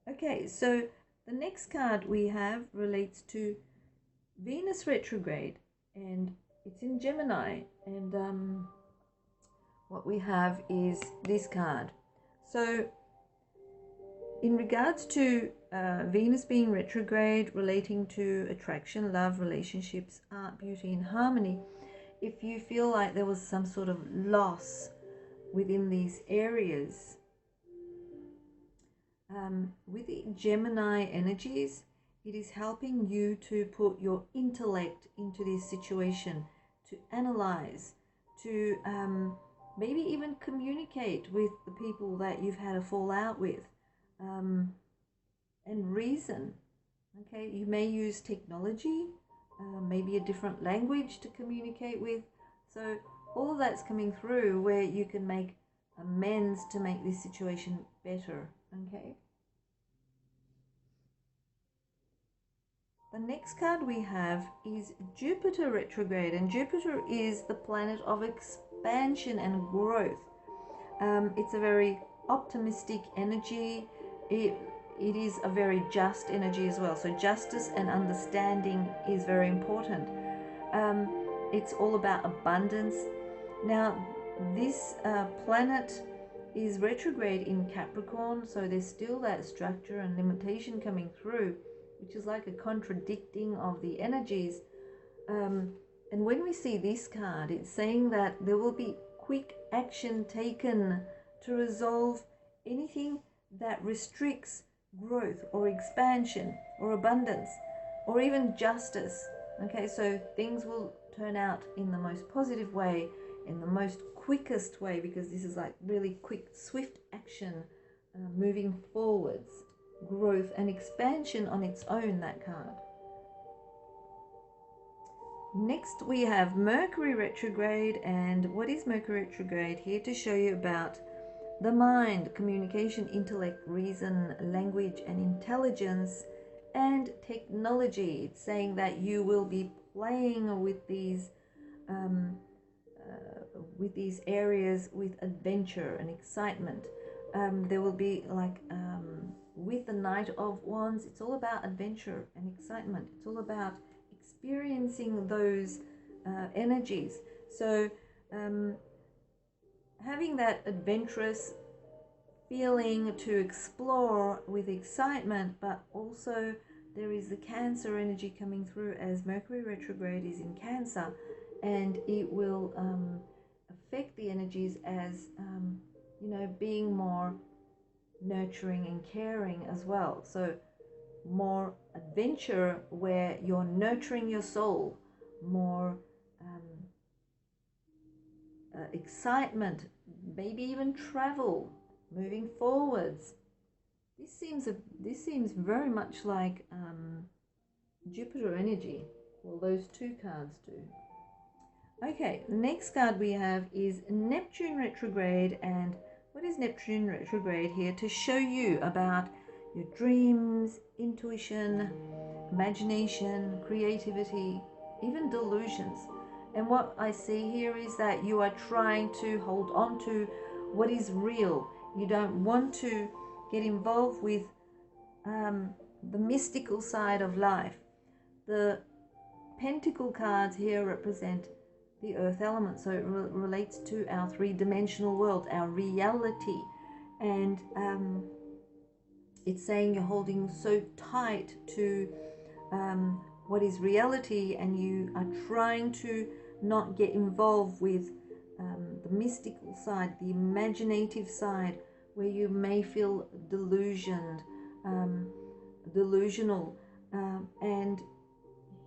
Okay, so the next card we have relates to Venus retrograde, and it's in Gemini, and what we have is this card. So in regards to Venus being retrograde, relating to attraction, love, relationships, art, beauty, and harmony, if you feel like there was some sort of loss within these areas, with the Gemini energies, it is helping you to put your intellect into this situation, to analyze, to maybe even communicate with the people that you've had a fallout with, and reason. Okay, you may use technology maybe a different language to communicate with. So all of that's coming through where you can make amends to make this situation better, okay? The next card we have is Jupiter retrograde, and Jupiter is the planet of expansion and growth. It's a very optimistic energy. It is a very just energy as well. So justice and understanding is very important. It's all about abundance. Now, this planet is retrograde in Capricorn, so there's still that structure and limitation coming through, which is like a contradicting of the energies. And when we see this card, it's saying that there will be quick action taken to resolve anything that restricts growth or expansion or abundance or even justice. Okay, so things will turn out in the most positive way, in the most quickest way, because this is like really quick, swift action, moving forwards, growth and expansion on its own, that card. Next we have Mercury retrograde, and what is Mercury retrograde? Here to show you about the mind, communication, intellect, reason, language and intelligence and technology. It's saying that you will be playing with these areas with adventure and excitement. There will be like with the Knight of Wands, it's all about adventure and excitement. It's all about experiencing those energies. So having that adventurous feeling to explore with excitement, but also there is the Cancer energy coming through as Mercury retrograde is in Cancer, and it will affect the energies as you know, being more nurturing and caring as well. So more adventure where you're nurturing your soul, more excitement, maybe even travel, moving forwards. This seems very much like Jupiter energy. Well, those two cards do. Okay, the next card we have is Neptune retrograde, and what is Neptune retrograde here? To show you about your dreams, intuition, imagination, creativity, even delusions. And what I see here is that you are trying to hold on to what is real. You don't want to get involved with the mystical side of life. The Pentacle cards here represent the earth element, so it relates to our three-dimensional world, our reality. And it's saying you're holding so tight to what is reality, and you are trying to not get involved with the mystical side, the imaginative side, where you may feel delusional, and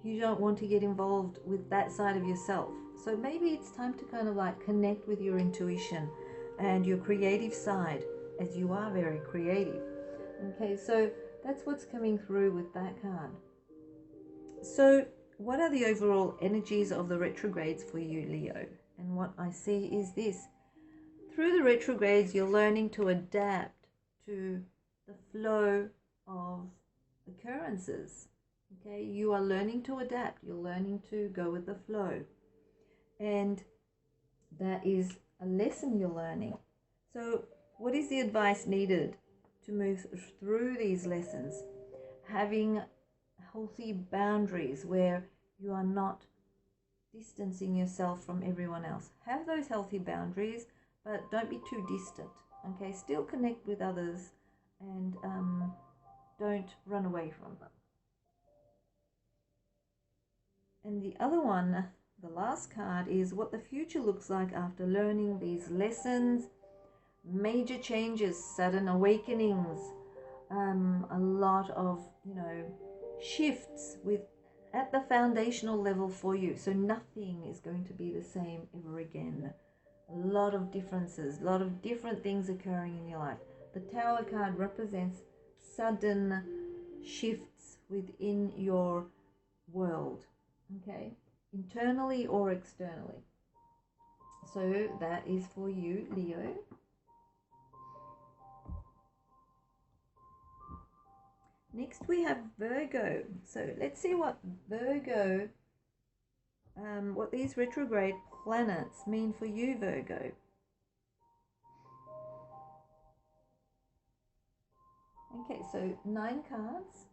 you don't want to get involved with that side of yourself. So maybe it's time to kind of like connect with your intuition and your creative side, as you are very creative. Okay, so that's what's coming through with that card. So what are the overall energies of the retrogrades for you, Leo? And what I see is this. Through the retrogrades, you're learning to adapt to the flow of occurrences. Okay, you are learning to adapt. You're learning to go with the flow. And that is a lesson you're learning. So what is the advice needed to move through these lessons? Having healthy boundaries where you are not distancing yourself from everyone else. Have those healthy boundaries, but don't be too distant. Okay, still connect with others, and don't run away from them. And the other one, the last card, is what the future looks like after learning these lessons. Major changes, sudden awakenings, a lot of, you know, shifts at the foundational level for you. So nothing is going to be the same ever again. A lot of differences, a lot of different things occurring in your life. The Tower card represents sudden shifts within your world. okay, internally or externally. So that is for you, Leo. Next we have Virgo. So let's see what Virgo, what these retrograde planets mean for you, Virgo. Okay, so 9 cards.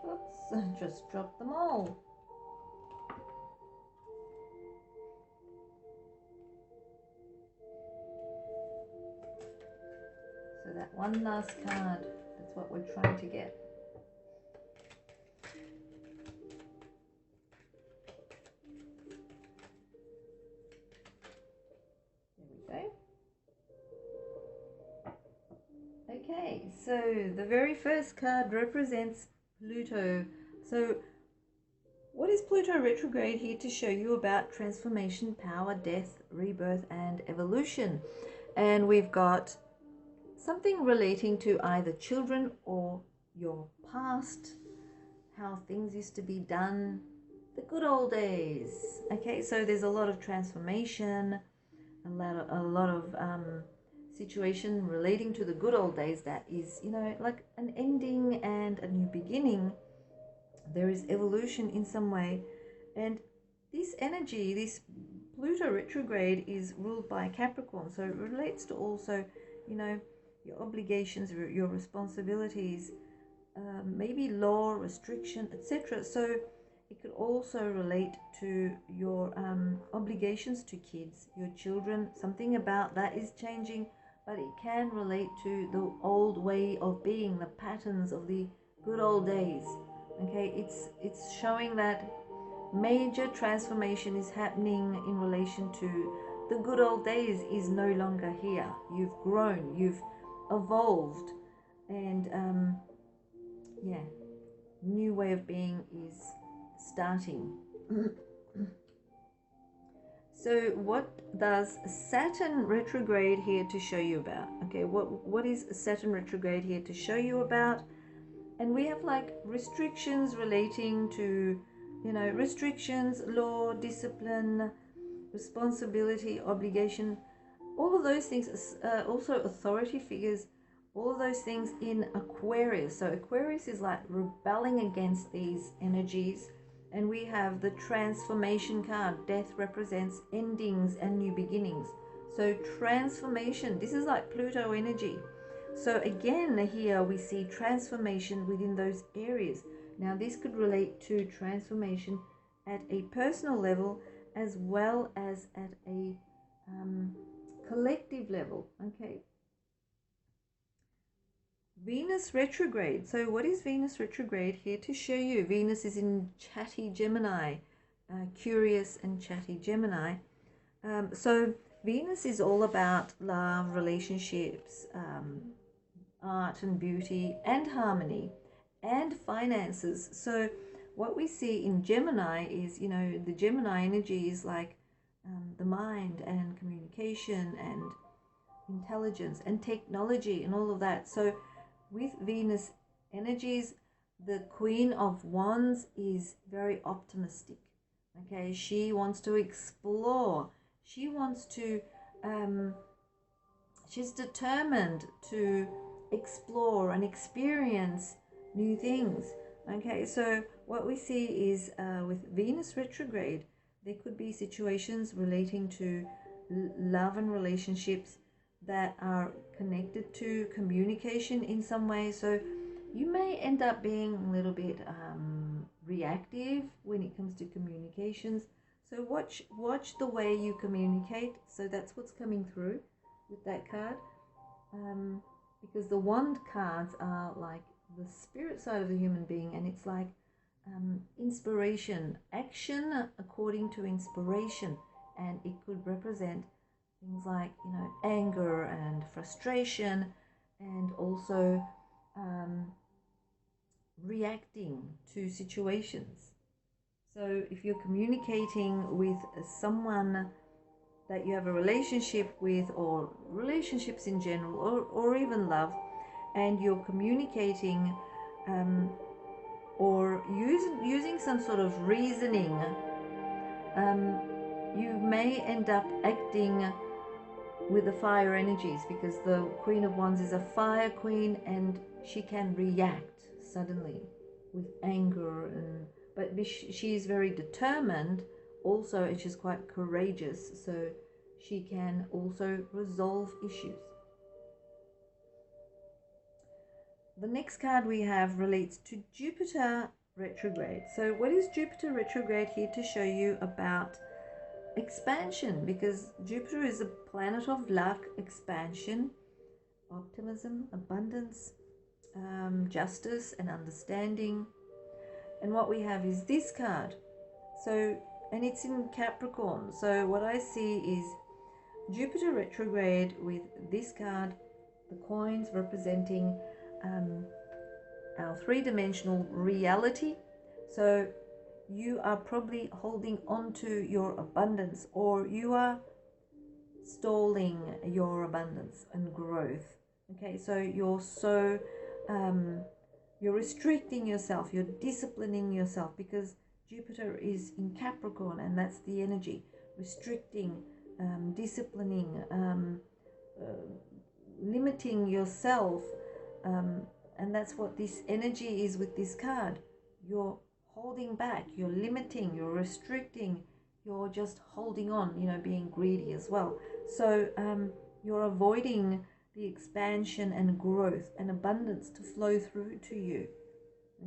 Oops, I just dropped them all. So that one last card, that's what we're trying to get. There we go. Okay, so the very first card represents Pluto. So what is Pluto retrograde here to show you about? Transformation, power, death, rebirth, and evolution. And we've got something relating to either children or your past, how things used to be done, the good old days. Okay, so there's a lot of transformation, a lot of situation relating to the good old days that is, you know, like an ending and a new beginning. There is evolution in some way, and this energy, this Pluto retrograde, is ruled by Capricorn, so it relates to also, you know, your obligations, your responsibilities, maybe law, restriction, etc. So it could also relate to your obligations to kids, your children. Something about that is changing, but it can relate to the old way of being, the patterns of the good old days. Okay, it's showing that major transformation is happening in relation to the good old days is no longer here. You've grown, you've evolved, and yeah, new way of being is starting. So what does Saturn retrograde here to show you about? Okay, what is Saturn retrograde here to show you about? And we have like restrictions relating to, you know, restrictions, law, discipline, responsibility, obligation, all of those things, also authority figures, all of those things in Aquarius. So Aquarius is like rebelling against these energies. And we have the transformation card. Death represents endings and new beginnings. So transformation, this is like Pluto energy. So again, here we see transformation within those areas. Now this could relate to transformation at a personal level as well as at a collective level. Okay. Venus retrograde. So what is Venus retrograde here to show you? Venus is in chatty Gemini, curious and chatty Gemini. So Venus is all about love, relationships, art and beauty and harmony and finances. So what we see in Gemini is, you know, the Gemini energy is like the mind and communication and intelligence and technology and all of that. So with Venus energies, the Queen of Wands is very optimistic. Okay, she wants to explore. She wants to, she's determined to explore and experience new things. Okay, so what we see is with Venus retrograde, there could be situations relating to love and relationships that are connected to communication in some way. So you may end up being a little bit reactive when it comes to communications. So watch the way you communicate. So that's what's coming through with that card. Because the wand cards are like the spirit side of the human being, and it's like inspiration, action according to inspiration, and it could represent things like, you know, anger and frustration, and also reacting to situations. So if you're communicating with someone that you have a relationship with, or relationships in general, or even love, and you're communicating or using some sort of reasoning, you may end up acting with the fire energies, because the Queen of Wands is a fire queen, and she can react suddenly with anger, but she is very determined also, and she's quite courageous, so she can also resolve issues. The next card we have relates to Jupiter retrograde. So what is Jupiter retrograde here to show you about? Expansion, because Jupiter is a planet of luck, expansion, optimism, abundance, justice and understanding. And what we have is this card. So, and it's in Capricorn. So what I see is Jupiter retrograde with this card, the coins representing our three-dimensional reality. So you are probably holding on to your abundance, or you are stalling your abundance and growth. Okay, so you're restricting yourself, you're disciplining yourself, because Jupiter is in Capricorn, and that's the energy, restricting, disciplining, limiting yourself, and that's what this energy is with this card. You're holding back, you're limiting, you're restricting, you're just holding on, you know, being greedy as well. So you're avoiding the expansion and growth and abundance to flow through to you.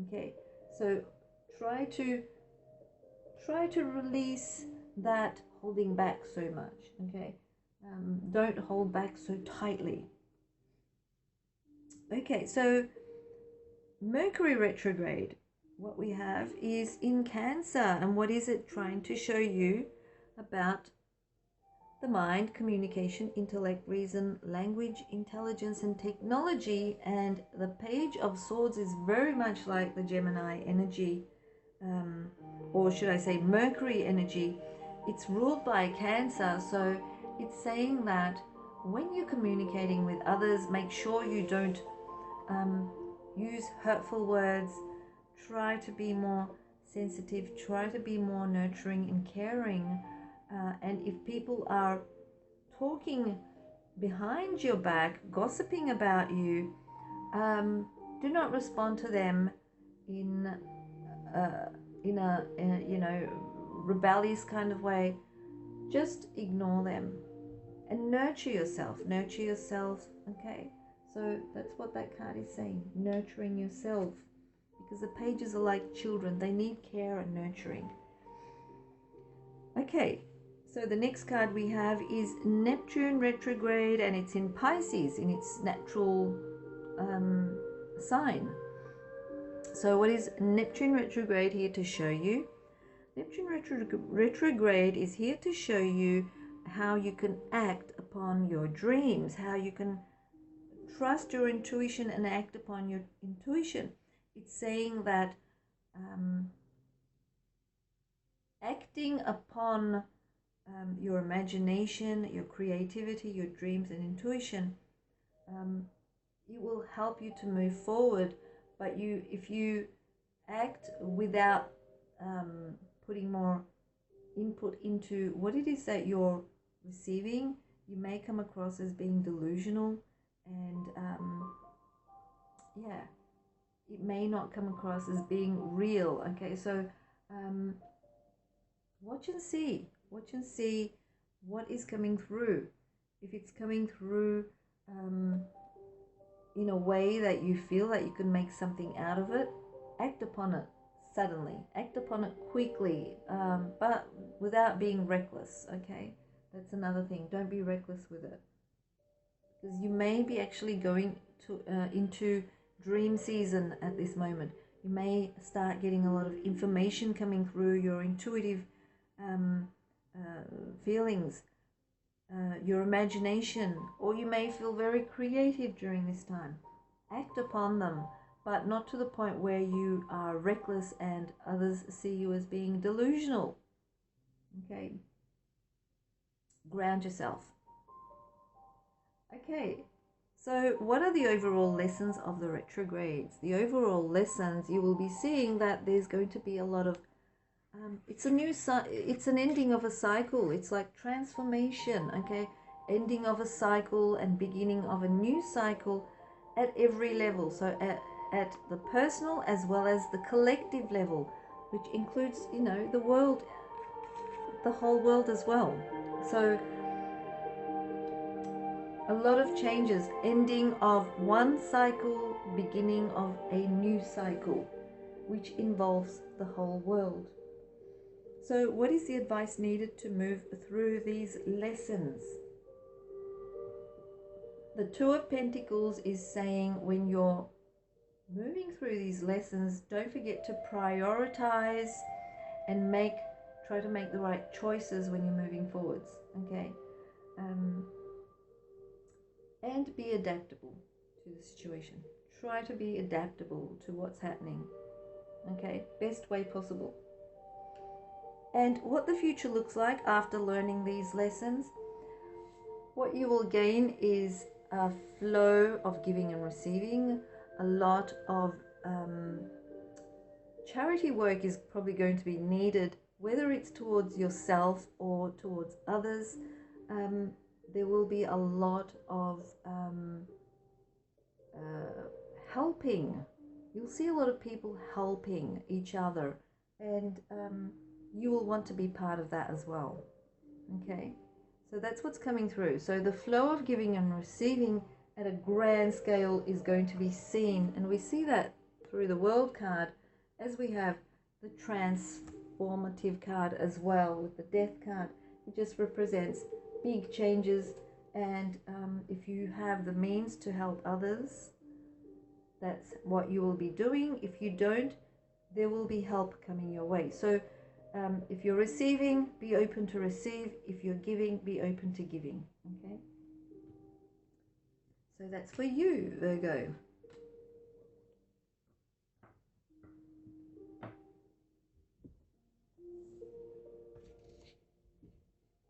Okay, so try to release that holding back so much. Okay, don't hold back so tightly. Okay, so Mercury retrograde, what we have is in Cancer, and what is it trying to show you about the mind, communication, intellect, reason, language, intelligence, and technology? And the Page of Swords is very much like the Gemini energy, or should I say Mercury energy. It's ruled by Cancer, so it's saying that when you're communicating with others, make sure you don't use hurtful words. Try to be more sensitive, try to be more nurturing and caring, and if people are talking behind your back, gossiping about you, do not respond to them in a you know, rebellious kind of way. Just ignore them and nurture yourself. Okay, so that's what that card is saying, nurturing yourself, because the pages are like children, they need care and nurturing. Okay, so the next card we have is Neptune retrograde, and it's in Pisces, in its natural sign. So what is Neptune retrograde here to show you? Neptune retrograde is here to show you how you can act upon your dreams, how you can trust your intuition and act upon your intuition. It's saying that acting upon your imagination, your creativity, your dreams and intuition, it will help you to move forward. But if you act without putting more input into what it is that you're receiving, you may come across as being delusional, and yeah, it may not come across as being real. Okay, so watch and see. Watch and see what is coming through. If it's coming through in a way that you feel that you can make something out of it, act upon it suddenly. Act upon it quickly, but without being reckless, okay? That's another thing. Don't be reckless with it. Because you may be actually going to into dream season at this moment. You may start getting a lot of information coming through, your intuitive feelings, your imagination, or you may feel very creative during this time. Act upon them, but not to the point where you are reckless and others see you as being delusional. Okay? Ground yourself. Okay, so what are the overall lessons of the retrogrades? The overall lessons, you will be seeing that there's going to be a lot of it's an ending of a cycle. It's like transformation, okay? Ending of a cycle and beginning of a new cycle at every level. So at the personal as well as the collective level, which includes, you know, the world, the whole world as well. So a lot of changes, ending of one cycle, beginning of a new cycle, which involves the whole world. So what is the advice needed to move through these lessons? The Two of Pentacles is saying when you're moving through these lessons, don't forget to prioritize and try to make the right choices when you're moving forwards, okay? And be adaptable to the situation. Try to be adaptable to what's happening, okay? Best way possible. And what the future looks like after learning these lessons, what you will gain is a flow of giving and receiving. A lot of charity work is probably going to be needed, whether it's towards yourself or towards others. There will be a lot of helping. You'll see a lot of people helping each other, and you will want to be part of that as well. Okay, so that's what's coming through. So the flow of giving and receiving at a grand scale is going to be seen, and we see that through the World card, as we have the transformative card as well with the Death card. It just represents big changes, and if you have the means to help others, that's what you will be doing. If you don't, there will be help coming your way. So if you're receiving, be open to receive. If you're giving, be open to giving. Okay, so that's for you, Virgo.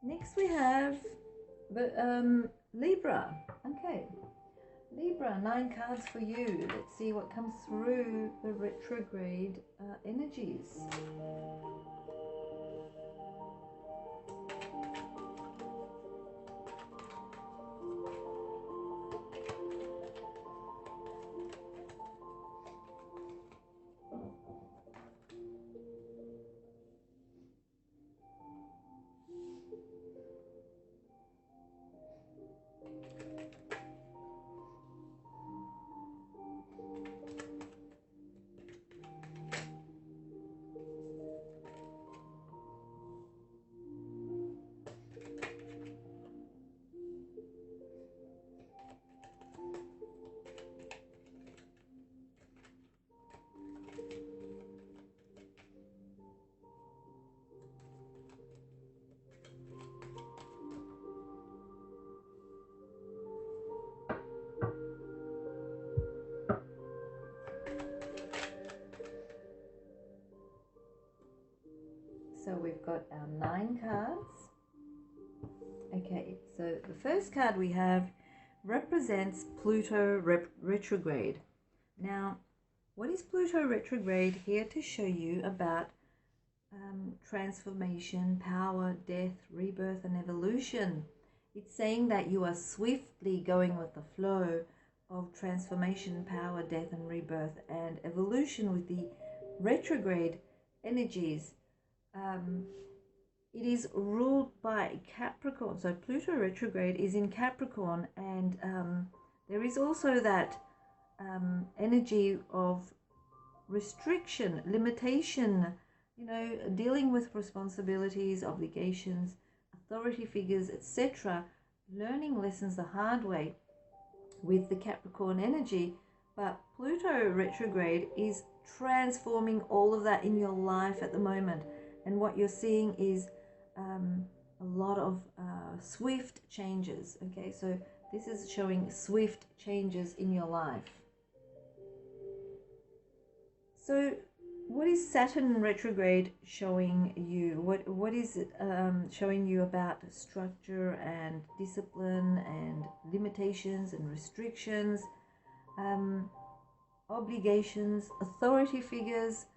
Next we have the Libra. Okay, Libra, 9 cards for you. Let's see what comes through the retrograde energies. So we've got our 9 cards. Okay, so the first card we have represents Pluto retrograde. Now, what is Pluto retrograde? Here to show you about transformation, power, death, rebirth, and evolution. It's saying that you are swiftly going with the flow, of transformation, power, death and rebirth, and evolution with the retrograde energies. It is ruled by Capricorn. So Pluto retrograde is in Capricorn, and there is also that energy of restriction, limitation, you know, dealing with responsibilities, obligations, authority figures, etc., learning lessons the hard way with the Capricorn energy. But Pluto retrograde is transforming all of that in your life at the moment, and what you're seeing is a lot of swift changes. Okay, so this is showing swift changes in your life. So what is Saturn retrograde showing you? What is it showing you about structure and discipline and limitations and restrictions, obligations, authority figures,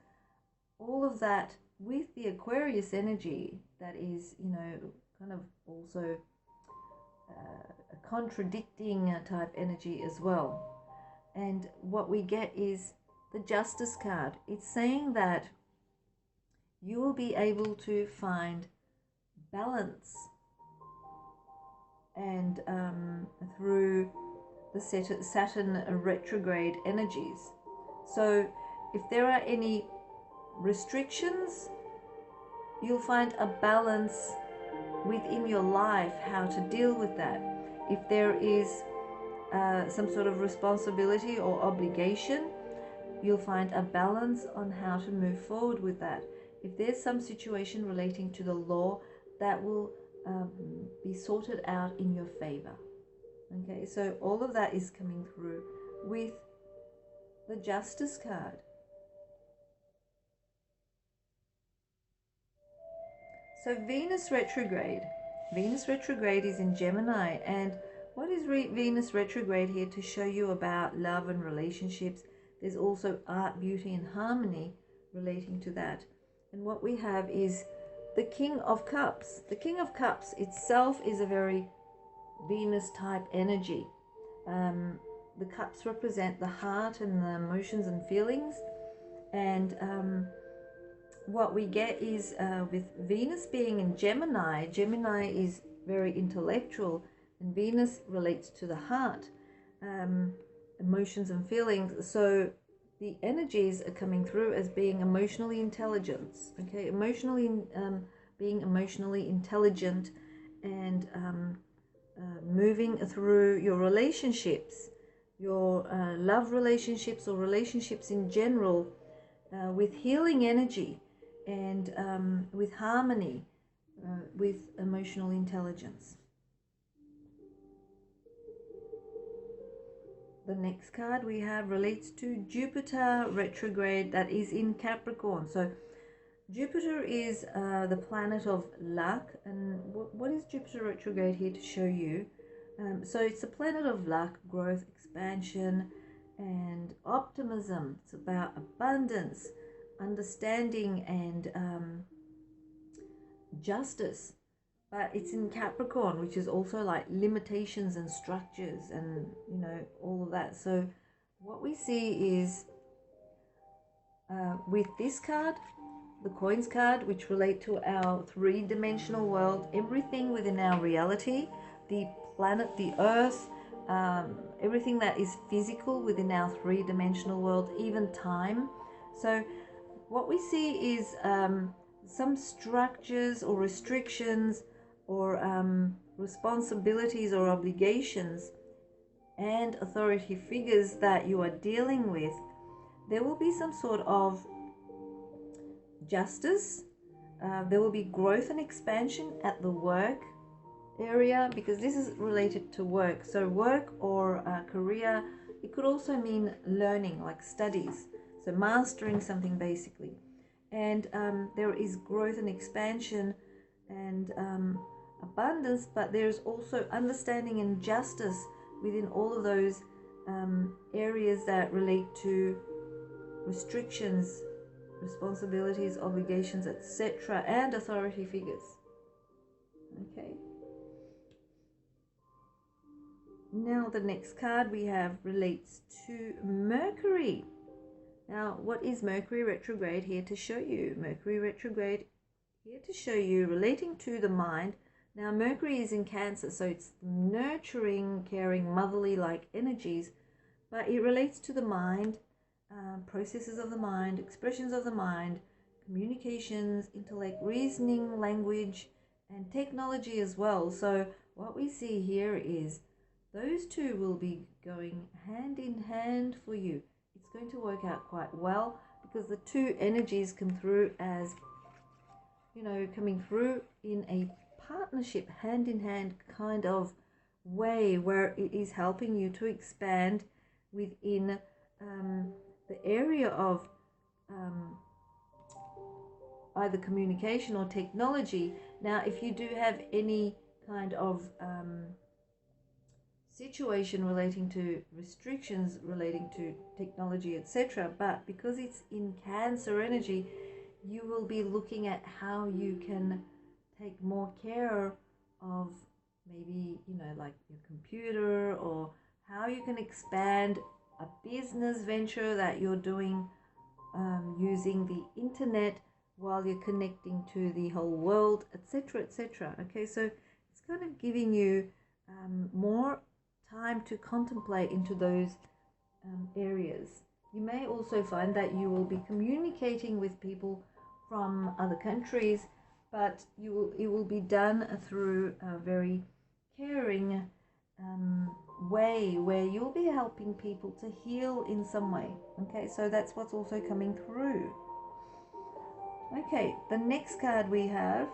all of that with the Aquarius energy that is, you know, kind of also a contradicting type energy as well. And what we get is the Justice card. It's saying that you will be able to find balance and through the Saturn retrograde energies. So if there are any restrictions, you'll find a balance within your life how to deal with that. If there is some sort of responsibility or obligation, you'll find a balance on how to move forward with that. If there's some situation relating to the law, that will be sorted out in your favor. Okay, so all of that is coming through with the Justice card. So Venus retrograde. Venus retrograde is in Gemini, and what is Venus retrograde here to show you about love and relationships? There's also art, beauty and harmony relating to that. And what we have is the King of Cups. The King of Cups itself is a very Venus type energy. The cups represent the heart and the emotions and feelings, and what we get is with Venus being in Gemini, Gemini is very intellectual, and Venus relates to the heart, emotions and feelings. So the energies are coming through as being emotionally intelligent, okay, being emotionally intelligent and moving through your relationships, your love relationships or relationships in general, with healing energy and with harmony, with emotional intelligence. The next card we have relates to Jupiter retrograde, that is in Capricorn. So Jupiter is the planet of luck, and what is Jupiter retrograde here to show you? So it's a planet of luck, growth, expansion and optimism. It's about abundance, understanding and justice. But it's in Capricorn, which is also like limitations and structures and, you know, all of that. So what we see is with this card, the coins card, which relate to our three-dimensional world, everything within our reality, the planet, the earth, everything that is physical within our three-dimensional world, even time. So what we see is some structures or restrictions or responsibilities or obligations and authority figures that you are dealing with. There will be some sort of justice. There will be growth and expansion at the work area, because this is related to work. So work or career, it could also mean learning, like studies, so mastering something basically. And there is growth and expansion and abundance, but there's also understanding and justice within all of those areas that relate to restrictions, responsibilities, obligations, etc., and authority figures. Okay. Now the next card we have relates to Mercury. Now, what is Mercury retrograde here to show you? Mercury retrograde here to show you relating to the mind. Now, Mercury is in Cancer, so it's nurturing, caring, motherly-like energies, but it relates to the mind, processes of the mind, expressions of the mind, communications, intellect, reasoning, language, and technology as well. So what we see here is those two will be going hand in hand for you. It's going to work out quite well because the two energies come through as, you know, coming through in a partnership, hand in hand kind of way where it is helping you to expand within the area of either communication or technology. Now, if you do have any kind of situation relating to restrictions relating to technology, etc., but because it's in Cancer energy, you will be looking at how you can take more care of maybe, you know, like your computer, or how you can expand a business venture that you're doing using the internet while you're connecting to the whole world, etc., etc. Okay, so it's kind of giving you more time to contemplate into those areas. You may also find that you will be communicating with people from other countries, but it will be done through a very caring way where you'll be helping people to heal in some way. Okay, so that's what's also coming through. Okay, the next card we have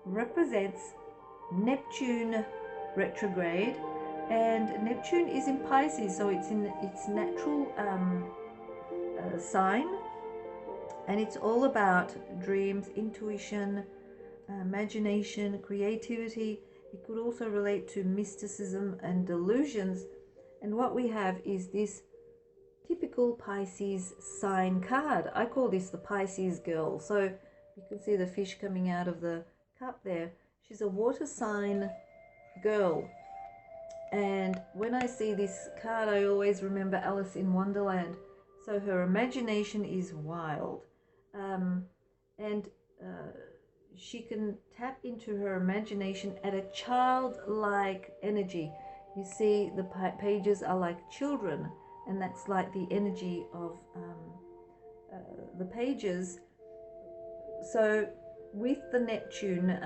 represents Neptune retrograde, and Neptune is in Pisces, so it's in its natural sign, and it's all about dreams, intuition, imagination, creativity. It could also relate to mysticism and delusions. And what we have is this typical Pisces sign card. I call this the Pisces girl. So you can see the fish coming out of the cup there. She's a water sign girl. And when I see this card, I always remember Alice in Wonderland. So her imagination is wild. She can tap into her imagination at a childlike energy. You see the pages are like children, and that's like the energy of the pages. So with the Neptune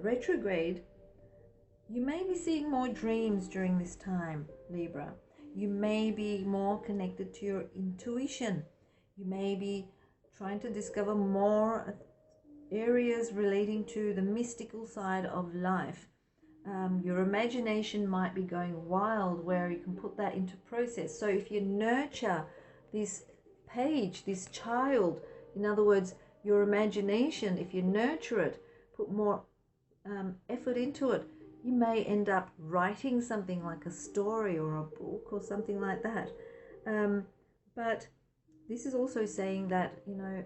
retrograde, you may be seeing more dreams during this time, Libra. You may be more connected to your intuition. You may be trying to discover more areas relating to the mystical side of life. Your imagination might be going wild, where you can put that into process. So if you nurture this page, this child, in other words, your imagination, if you nurture it, put more effort into it, you may end up writing something like a story or a book or something like that. But this is also saying that, you know,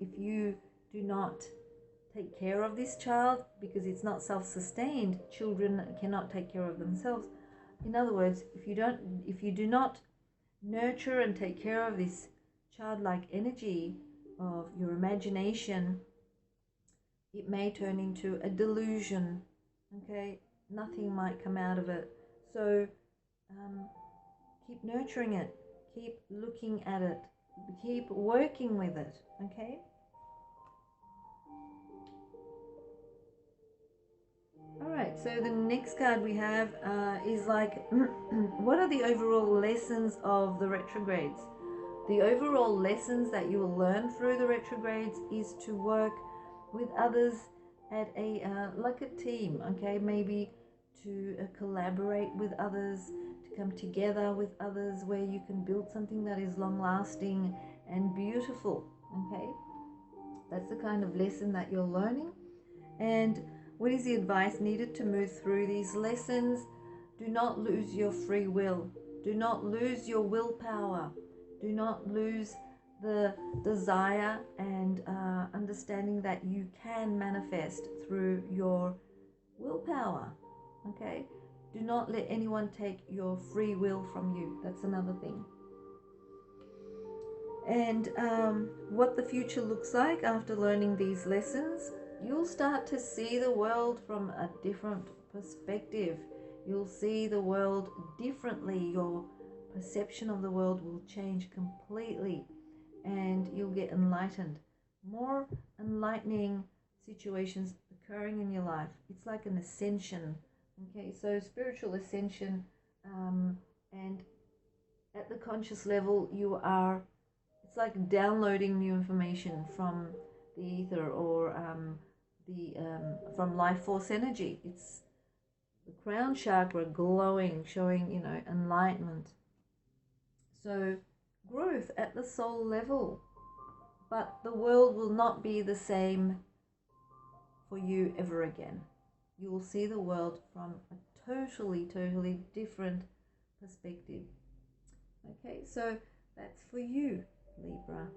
if you do not take care of this child, because it's not self-sustained, children cannot take care of themselves. In other words, if you do not nurture and take care of this childlike energy of your imagination, it may turn into a delusion. Okay, nothing might come out of it. So keep nurturing it, keep looking at it, keep working with it. Okay. Alright, so the next card we have is like, what are the overall lessons of the retrogrades? The overall lessons that you will learn through the retrogrades is to work with others at a, like a team, okay? Maybe to collaborate with others, to come together with others, where you can build something that is long-lasting and beautiful, okay? That's the kind of lesson that you're learning. And what is the advice needed to move through these lessons? Do not lose your free will. Do not lose your willpower. Do not lose the desire and understanding that you can manifest through your willpower. Okay? Do not let anyone take your free will from you. That's another thing. And what the future looks like after learning these lessons, you'll start to see the world from a different perspective. You'll see the world differently. Your perception of the world will change completely, and you'll get enlightened. More enlightening situations occurring in your life. It's like an ascension. Okay, so spiritual ascension, and at the conscious level, you are, it's like downloading new information from the ether, or from life force energy. It's the crown chakra glowing, showing, you know, enlightenment. So growth at the soul level, but the world will not be the same for you ever again. You will see the world from a totally different perspective. Okay, so that's for you, Libra.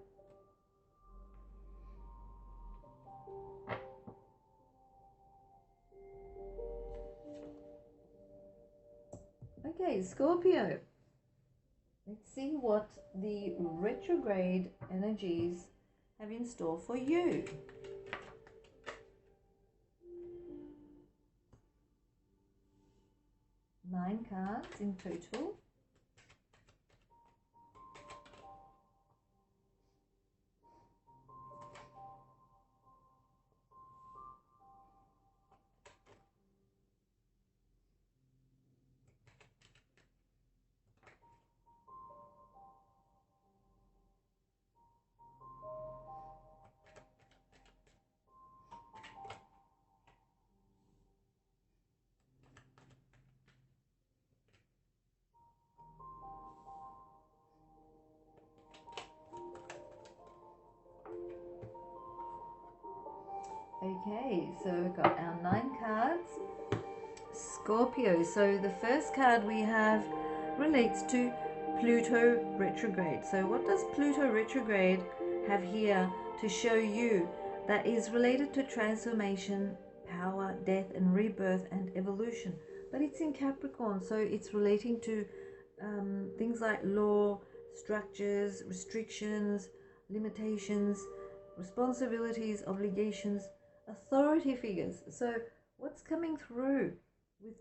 Okay, Scorpio. Let's see what the retrograde energies have in store for you. Nine cards in total. Okay, so we've got our 9 cards. Scorpio. So the first card we have relates to Pluto retrograde. So what does Pluto retrograde have here to show you that is related to transformation, power, death and rebirth and evolution? But it's in Capricorn, so it's relating to things like law, structures, restrictions, limitations, responsibilities, obligations, authority figures. So what's coming through with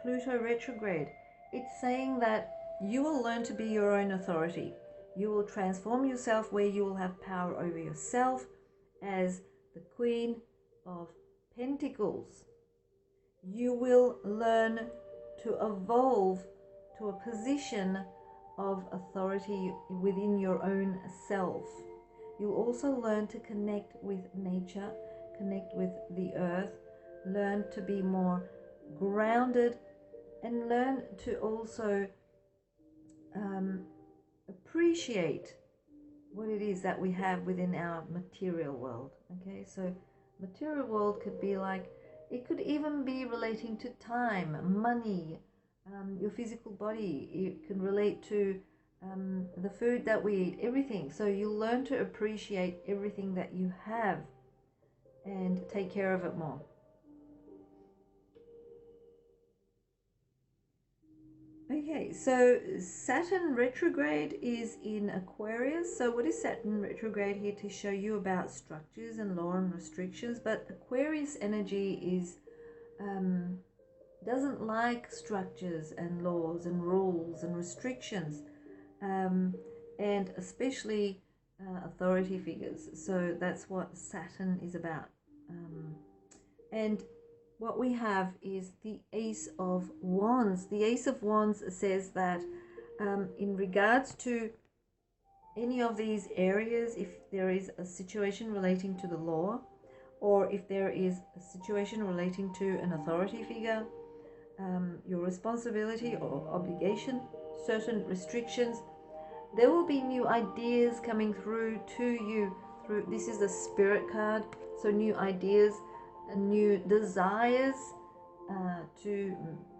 Pluto retrograde? It's saying that you will learn to be your own authority. You will transform yourself where you will have power over yourself as the Queen of Pentacles. You will learn to evolve to a position of authority within your own self. You'll also learn to connect with nature, connect with the earth, learn to be more grounded, and learn to also appreciate what it is that we have within our material world. Okay, so material world could be like, it could even be relating to time, money, your physical body. It can relate to the food that we eat, everything. So you learn to appreciate everything that you have and take care of it more. Okay, so Saturn retrograde is in Aquarius. So what is Saturn retrograde here to show you? About structures and law and restrictions. But Aquarius energy is doesn't like structures and laws and rules and restrictions, and especially authority figures. So that's what Saturn is about. And what we have is the Ace of Wands. The Ace of Wands says that in regards to any of these areas, if there is a situation relating to the law, or if there is a situation relating to an authority figure, your responsibility or obligation, certain restrictions, there will be new ideas coming through to you. Through, this is the Spirit card, so new ideas, new desires to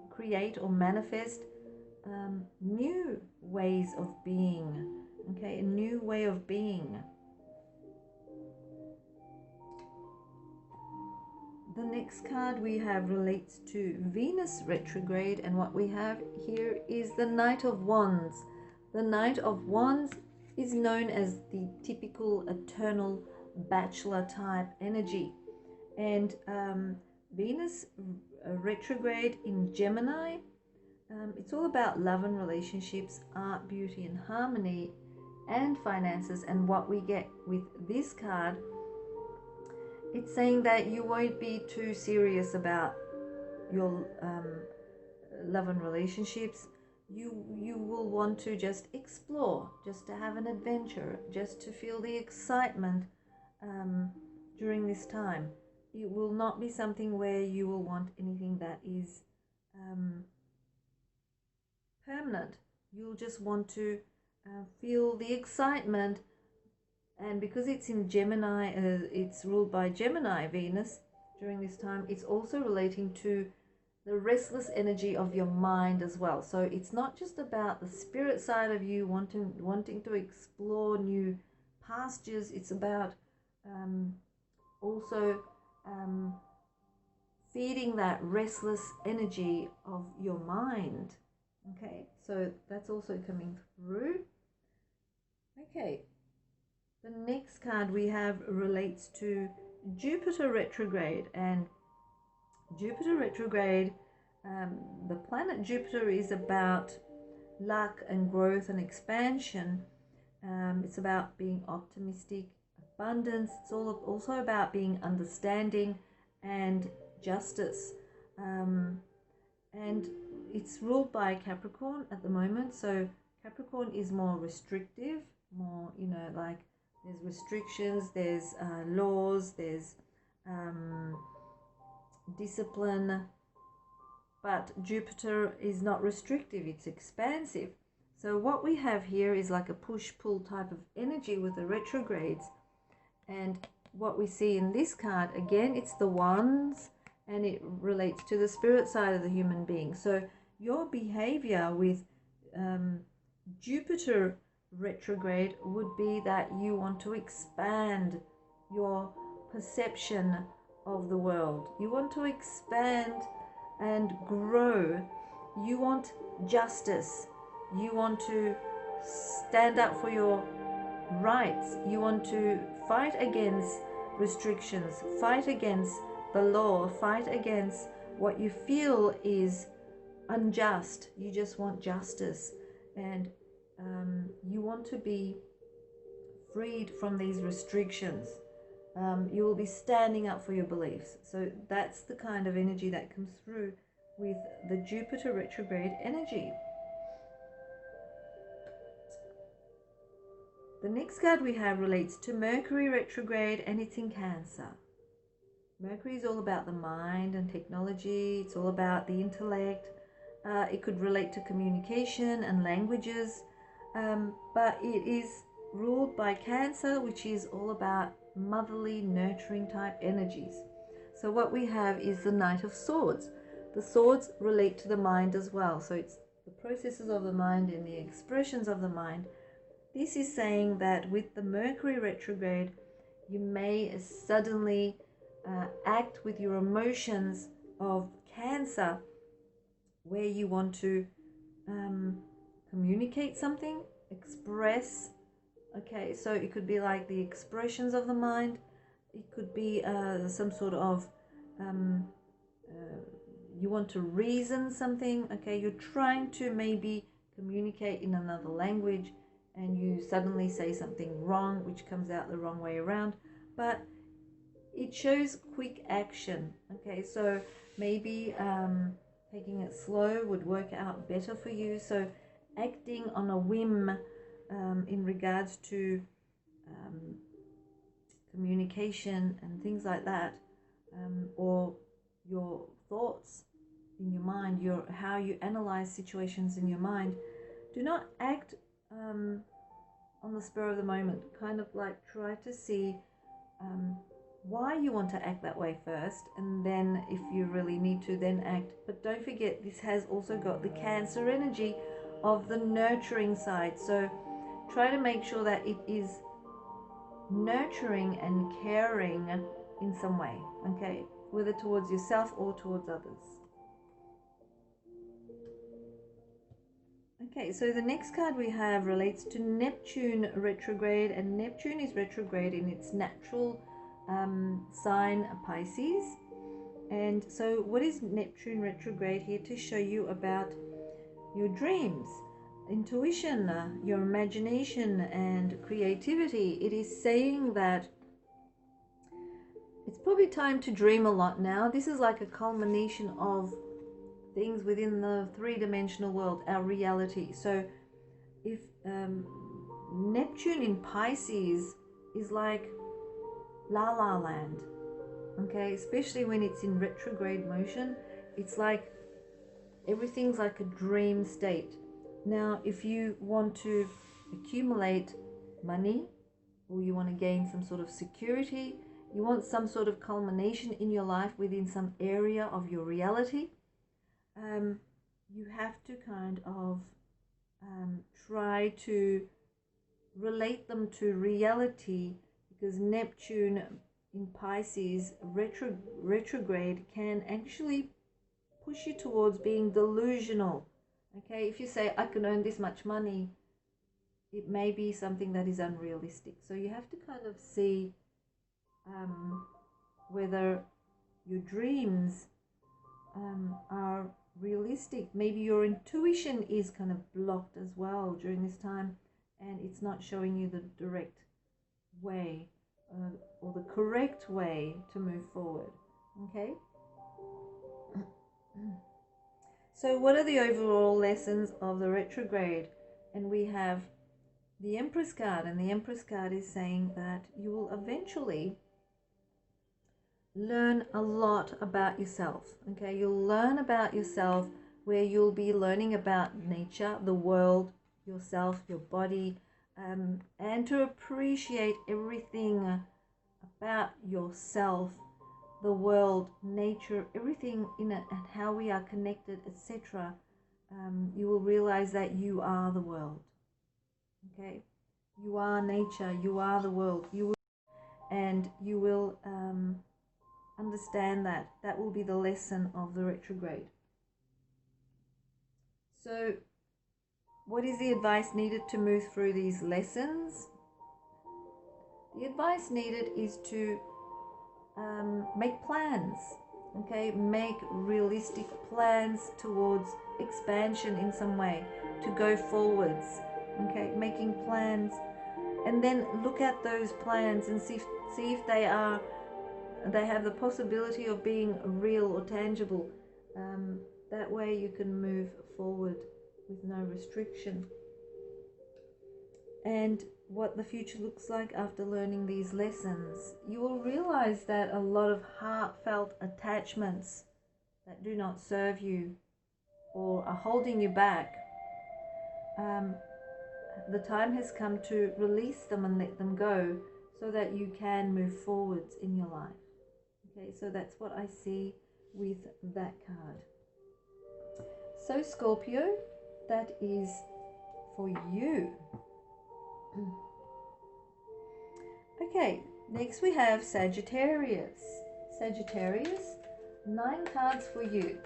create or manifest new ways of being. Okay, a new way of being. The next card we have relates to Venus retrograde, and what we have here is the Knight of Wands. The Knight of Wands is known as the typical eternal bachelor type energy, and Venus retrograde in Gemini, it's all about love and relationships, art, beauty and harmony, and finances. And what we get with this card, it's saying that you won't be too serious about your love and relationships. You will want to just explore, just to have an adventure, just to feel the excitement during this time. It will not be something where you will want anything that is permanent. You'll just want to feel the excitement. And because it's in Gemini, it's ruled by Gemini Venus during this time, it's also relating to the restless energy of your mind as well. So it's not just about the spirit side of you wanting to explore new pastures. It's about also feeding that restless energy of your mind. Okay, so that's also coming through. Okay, the next card we have relates to Jupiter retrograde, and Jupiter retrograde, the planet Jupiter is about luck and growth and expansion. It's about being optimistic, abundance. It's also about being understanding and justice. And it's ruled by Capricorn at the moment. So Capricorn is more restrictive, more, you know, like there's restrictions, there's laws, there's discipline. But Jupiter is not restrictive, it's expansive. So what we have here is like a push-pull type of energy with the retrogrades. And what we see in this card, again, it's the Wands, and it relates to the spirit side of the human being. So your behavior with Jupiter retrograde would be that you want to expand your perception of the world. You want to expand and grow. You want justice. You want to stand up for your rights. You want to fight against restrictions, fight against the law, fight against what you feel is unjust. You just want justice, and you want to be freed from these restrictions. You will be standing up for your beliefs. So that's the kind of energy that comes through with the Jupiter retrograde energy. The next card we have relates to Mercury retrograde, and it's in Cancer. Mercury is all about the mind and technology. It's all about the intellect. It could relate to communication and languages, but it is ruled by Cancer, which is all about motherly, nurturing type energies. So what we have is the Knight of Swords. The swords relate to the mind as well. So it's the processes of the mind and the expressions of the mind. This is saying that with the Mercury retrograde, you may suddenly act with your emotions of Cancer, where you want to communicate something, express. Okay, so it could be like the expressions of the mind. It could be some sort of you want to reason something. Okay, you're trying to maybe communicate in another language, and you suddenly say something wrong, which comes out the wrong way around. But it shows quick action. Okay, so maybe taking it slow would work out better for you. So acting on a whim in regards to communication and things like that, or your thoughts in your mind, how you analyze situations in your mind. Do not act on the spur of the moment. Kind of like try to see why you want to act that way first, and then if you really need to, then act. But don't forget, this has also got the Cancer energy of the nurturing side. So try to make sure that it is nurturing and caring in some way. Okay, whether towards yourself or towards others. Okay, so the next card we have relates to Neptune retrograde, and Neptune is retrograde in its natural sign, Pisces. And so what is Neptune retrograde? Here to show you about your dreams, intuition, your imagination and creativity. It is saying that it's probably time to dream a lot now. This is like a culmination of things within the three-dimensional world, our reality. So if Neptune in Pisces is like la la land, okay, especially when it's in retrograde motion, it's like everything's like a dream state. Now if you want to accumulate money, or you want to gain some sort of security, you want some sort of culmination in your life within some area of your reality, you have to kind of try to relate them to reality, because Neptune in Pisces retrograde can actually push you towards being delusional. Okay, if you say I can earn this much money, it may be something that is unrealistic. So you have to kind of see whether your dreams are realistic. Maybe your intuition is kind of blocked as well during this time, and it's not showing you the direct way or the correct way to move forward. Okay, so what are the overall lessons of the retrograde? And we have the Empress card, and the Empress card is saying that you will eventually learn a lot about yourself. Okay, you'll learn about yourself, where you'll be learning about nature, the world, yourself, your body, and to appreciate everything about yourself, the world, nature, everything in it, and how we are connected, etc. You will realize that you are the world. Okay, you are nature, you are the world, and you will understand that. That will be the lesson of the retrograde. So what is the advice needed to move through these lessons? The advice needed is to make plans. Okay, make realistic plans towards expansion in some way, to go forwards. Okay, making plans, and then look at those plans and see if they have the possibility of being real or tangible. That way you can move forward with no restriction. And what the future looks like after learning these lessons, you will realize that a lot of heartfelt attachments that do not serve you or are holding you back, the time has come to release them and let them go, so that you can move forwards in your life. Okay, so that's what I see with that card. So Scorpio, that is for you. Okay, next we have Sagittarius. Sagittarius, 9 cards for you.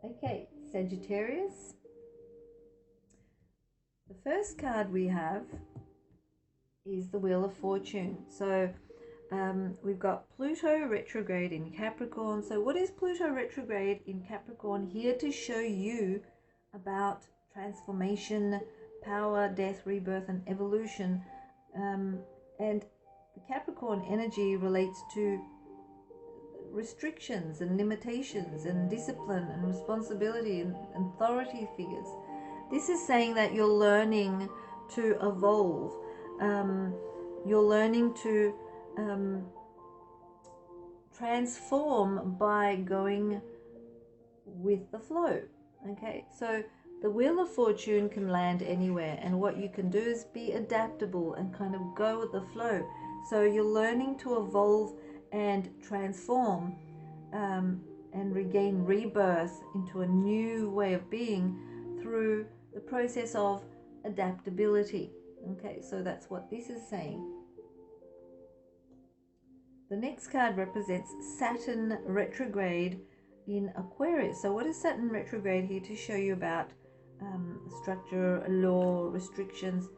Okay, Sagittarius. The first card we have is the Wheel of Fortune. So we've got Pluto retrograde in Capricorn. So what is Pluto retrograde in Capricorn? Here to show you about transformation, power, death, rebirth, and evolution. And the Capricorn energy relates to restrictions and limitations and discipline and responsibility and authority figures. This is saying that you're learning to evolve. You're learning to transform by going with the flow. Okay, so the Wheel of Fortune can land anywhere, and what you can do is be adaptable and kind of go with the flow. So you're learning to evolve and transform and regain rebirth into a new way of being through the process of adaptability. Okay, so that's what this is saying. The next card represents Saturn retrograde in Aquarius. So what is Saturn retrograde here to show you about? Structure, law, restrictions,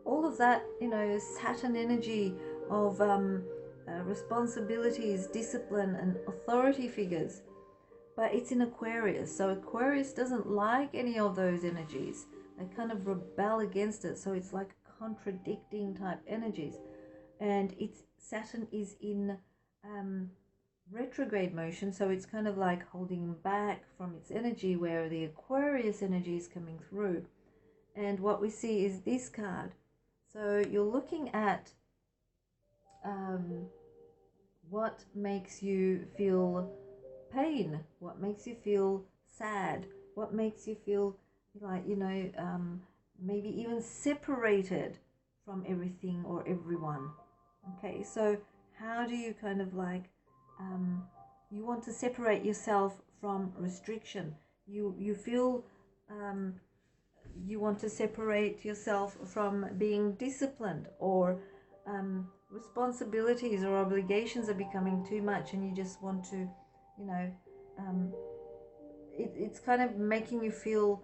all of that, you know, Saturn energy of responsibilities, discipline, and authority figures. But it's in Aquarius, so Aquarius doesn't like any of those energies. They kind of rebel against it, so it's like contradicting type energies. And it's Saturn is in retrograde motion, so it's kind of like holding back from its energy, where the Aquarius energy is coming through. And what we see is this card. So you're looking at what makes you feel pain, what makes you feel sad, what makes you feel like, you know, maybe even separated from everything or everyone. Okay, so how do you kind of like you want to separate yourself from restriction. You feel you want to separate yourself from being disciplined, or responsibilities or obligations are becoming too much, and you just want to, you know, it's kind of making you feel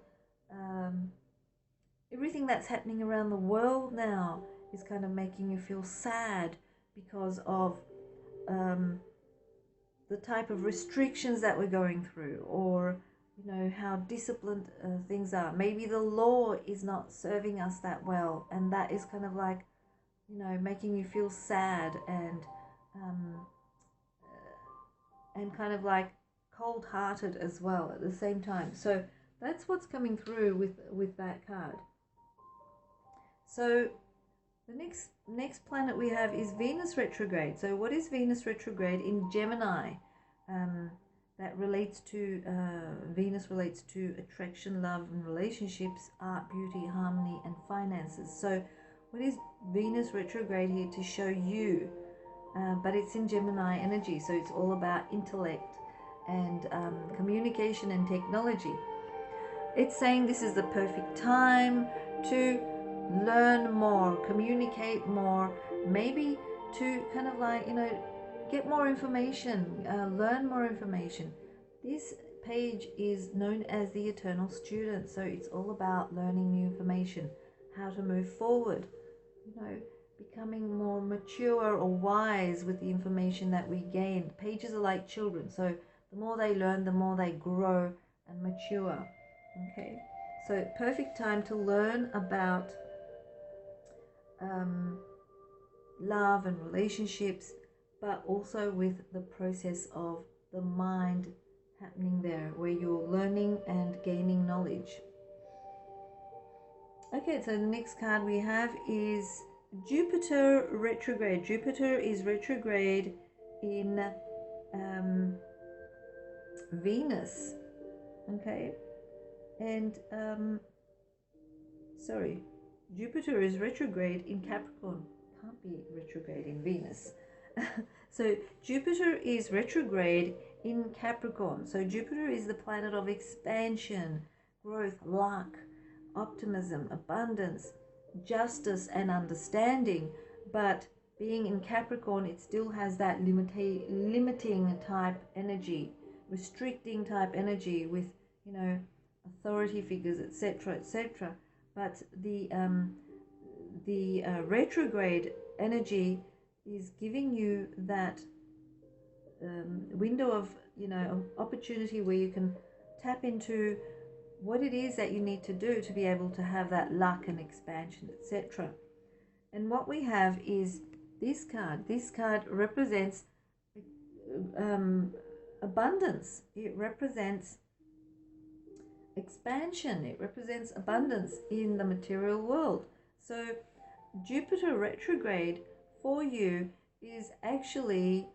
everything that's happening around the world now is kind of making you feel sad because of the type of restrictions that we're going through, or you know, how disciplined things are. Maybe the law is not serving us that well, and that is kind of like, you know, making you feel sad and kind of like cold-hearted as well at the same time. So that's what's coming through with that card. So the next planet we have is Venus retrograde. So what is Venus retrograde in Gemini? That relates to Venus relates to attraction, love and relationships, art, beauty, harmony and finances. So what is Venus retrograde here to show you? But it's in Gemini energy, so it's all about intellect and communication and technology. It's saying this is the perfect time to learn more, communicate more, maybe to kind of like, you know, get more information, learn more information. This page is known as the Eternal Student, so it's all about learning new information, how to move forward, you know, becoming more mature or wise with the information that we gain. Pages are like children, so the more they learn, the more they grow and mature. Okay, so perfect time to learn about love and relationships, but also with the process of the mind happening there, where you're learning and gaining knowledge. Okay, so the next card we have is Jupiter retrograde. Jupiter is retrograde in Venus. Okay, and sorry, Jupiter is retrograde in Capricorn. Can't be retrograde in Venus. So Jupiter is retrograde in Capricorn. So Jupiter is the planet of expansion, growth, luck, optimism, abundance, justice and understanding. But being in Capricorn, it still has that limiting type energy, restricting type energy with, you know, authority figures, etc., etc. But the retrograde energy is giving you that window of, you know, opportunity where you can tap into what it is that you need to do to be able to have that luck and expansion, etc. And what we have is This card represents abundance. It represents expansion. It represents abundance in the material world. So Jupiter retrograde for you is actually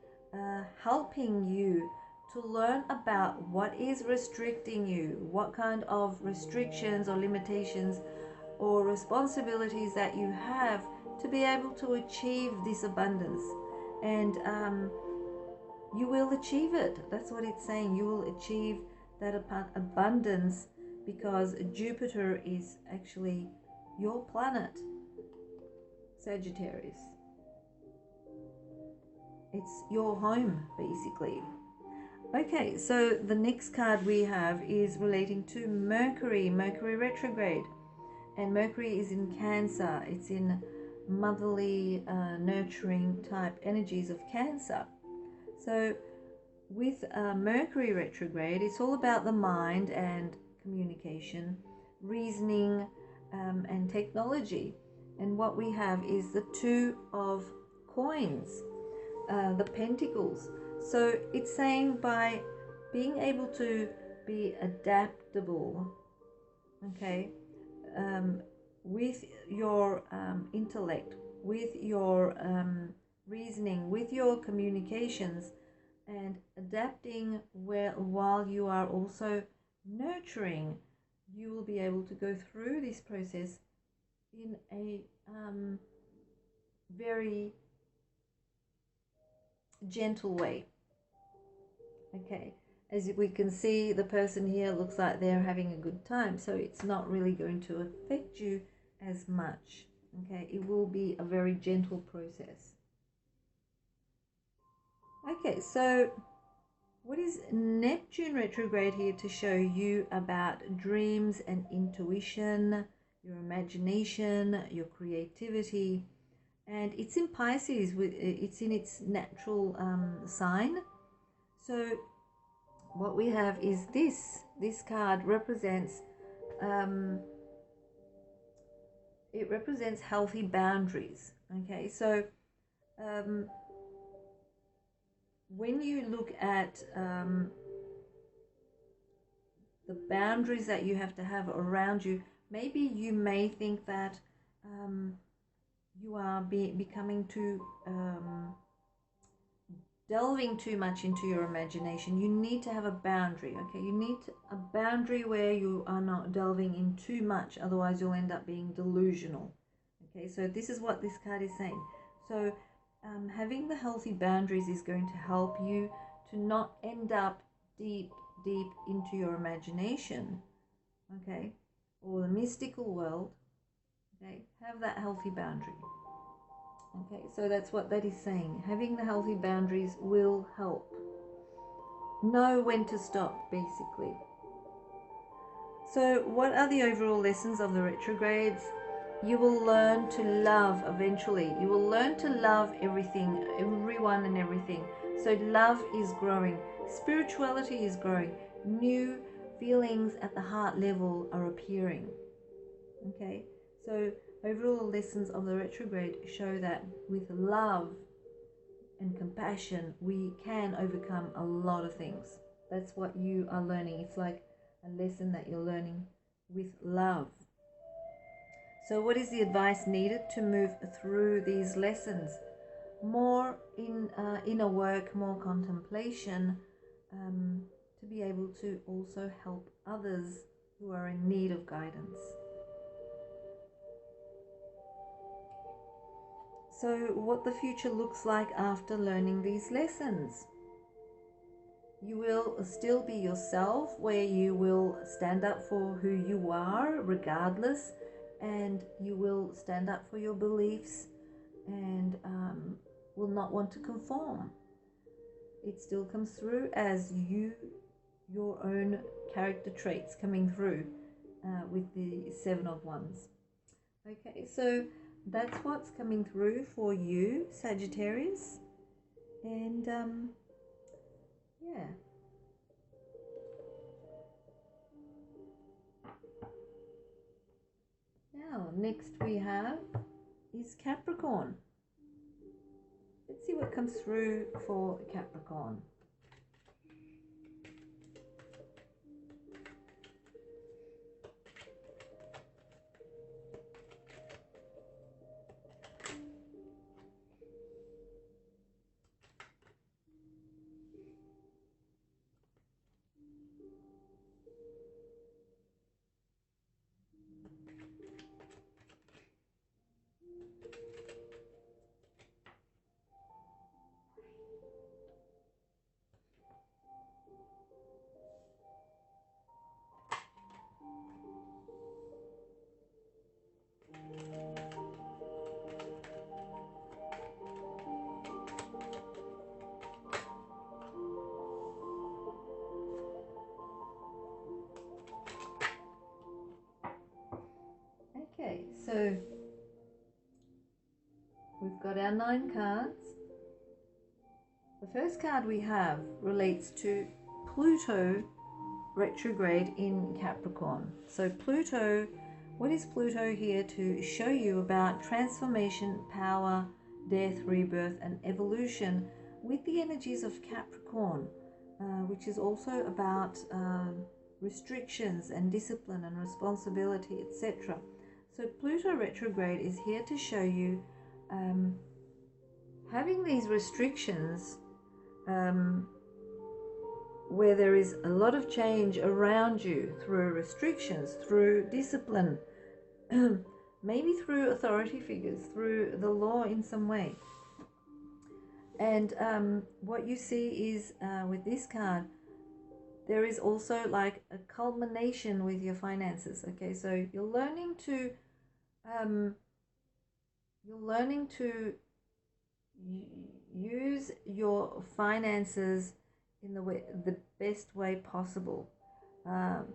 helping you to learn about what is restricting you, what kind of restrictions or limitations or responsibilities that you have to be able to achieve this abundance. And you will achieve it. That's what it's saying. You will achieve that abundance because Jupiter is actually your planet, Sagittarius. It's your home, basically. Okay, so the next card we have is relating to Mercury retrograde. And Mercury is in Cancer. It's in motherly, nurturing type energies of Cancer. So with Mercury retrograde, it's all about the mind and communication, reasoning, and technology. And what we have is the Two of Coins, the Pentacles. So it's saying by being able to be adaptable, okay, with your intellect, with your reasoning, with your communications, and adapting while you are also nurturing, you will be able to go through this process in a very gentle way. Okay, as we can see, the person here looks like they're having a good time, so it's not really going to affect you as much. Okay, it will be a very gentle process. Okay, so what is Neptune retrograde here to show you about dreams and intuition, your imagination, your creativity? And it's in Pisces, it's in its natural sign. So what we have is this card represents it represents healthy boundaries. Okay, so when you look at the boundaries that you have to have around you, maybe you may think that you are becoming too delving too much into your imagination. You need to have a boundary. Okay, you need a boundary where you are not delving in too much, otherwise you'll end up being delusional. Okay, so this is what this card is saying. So having the healthy boundaries is going to help you to not end up deep into your imagination, okay, or the mystical world. Okay, have that healthy boundary. Okay, so that's what that is saying. Having the healthy boundaries will help. Know when to stop, basically. So what are the overall lessons of the retrogrades? You will learn to love eventually. You will learn to love everything, everyone and everything. So love is growing. Spirituality is growing. New feelings at the heart level are appearing. Okay, so overall lessons of the retrograde show that with love and compassion, we can overcome a lot of things. That's what you are learning. It's like a lesson that you're learning with love. So what is the advice needed to move through these lessons? More inner work, more contemplation, to be able to also help others who are in need of guidance. So what the future looks like after learning these lessons. You will still be yourself, where you will stand up for who you are regardless, and you will stand up for your beliefs and will not want to conform. It still comes through as your own character traits coming through with the Seven of Wands. Okay, so that's what's coming through for you, Sagittarius. And yeah. Now, next we have is Capricorn. what comes through for Capricorn? Okay, so we've got our 9 cards. The first card we have relates to Pluto retrograde in Capricorn. So Pluto, what is Pluto here to show you about? Transformation, power, death, rebirth, and evolution with the energies of Capricorn, which is also about restrictions and discipline and responsibility, etc. So Pluto retrograde is here to show you having these restrictions where there is a lot of change around you through restrictions, through discipline, maybe through authority figures, through the law in some way. And what you see is with this card, there is also like a culmination with your finances. Okay, so you're learning to use your finances in the best way possible.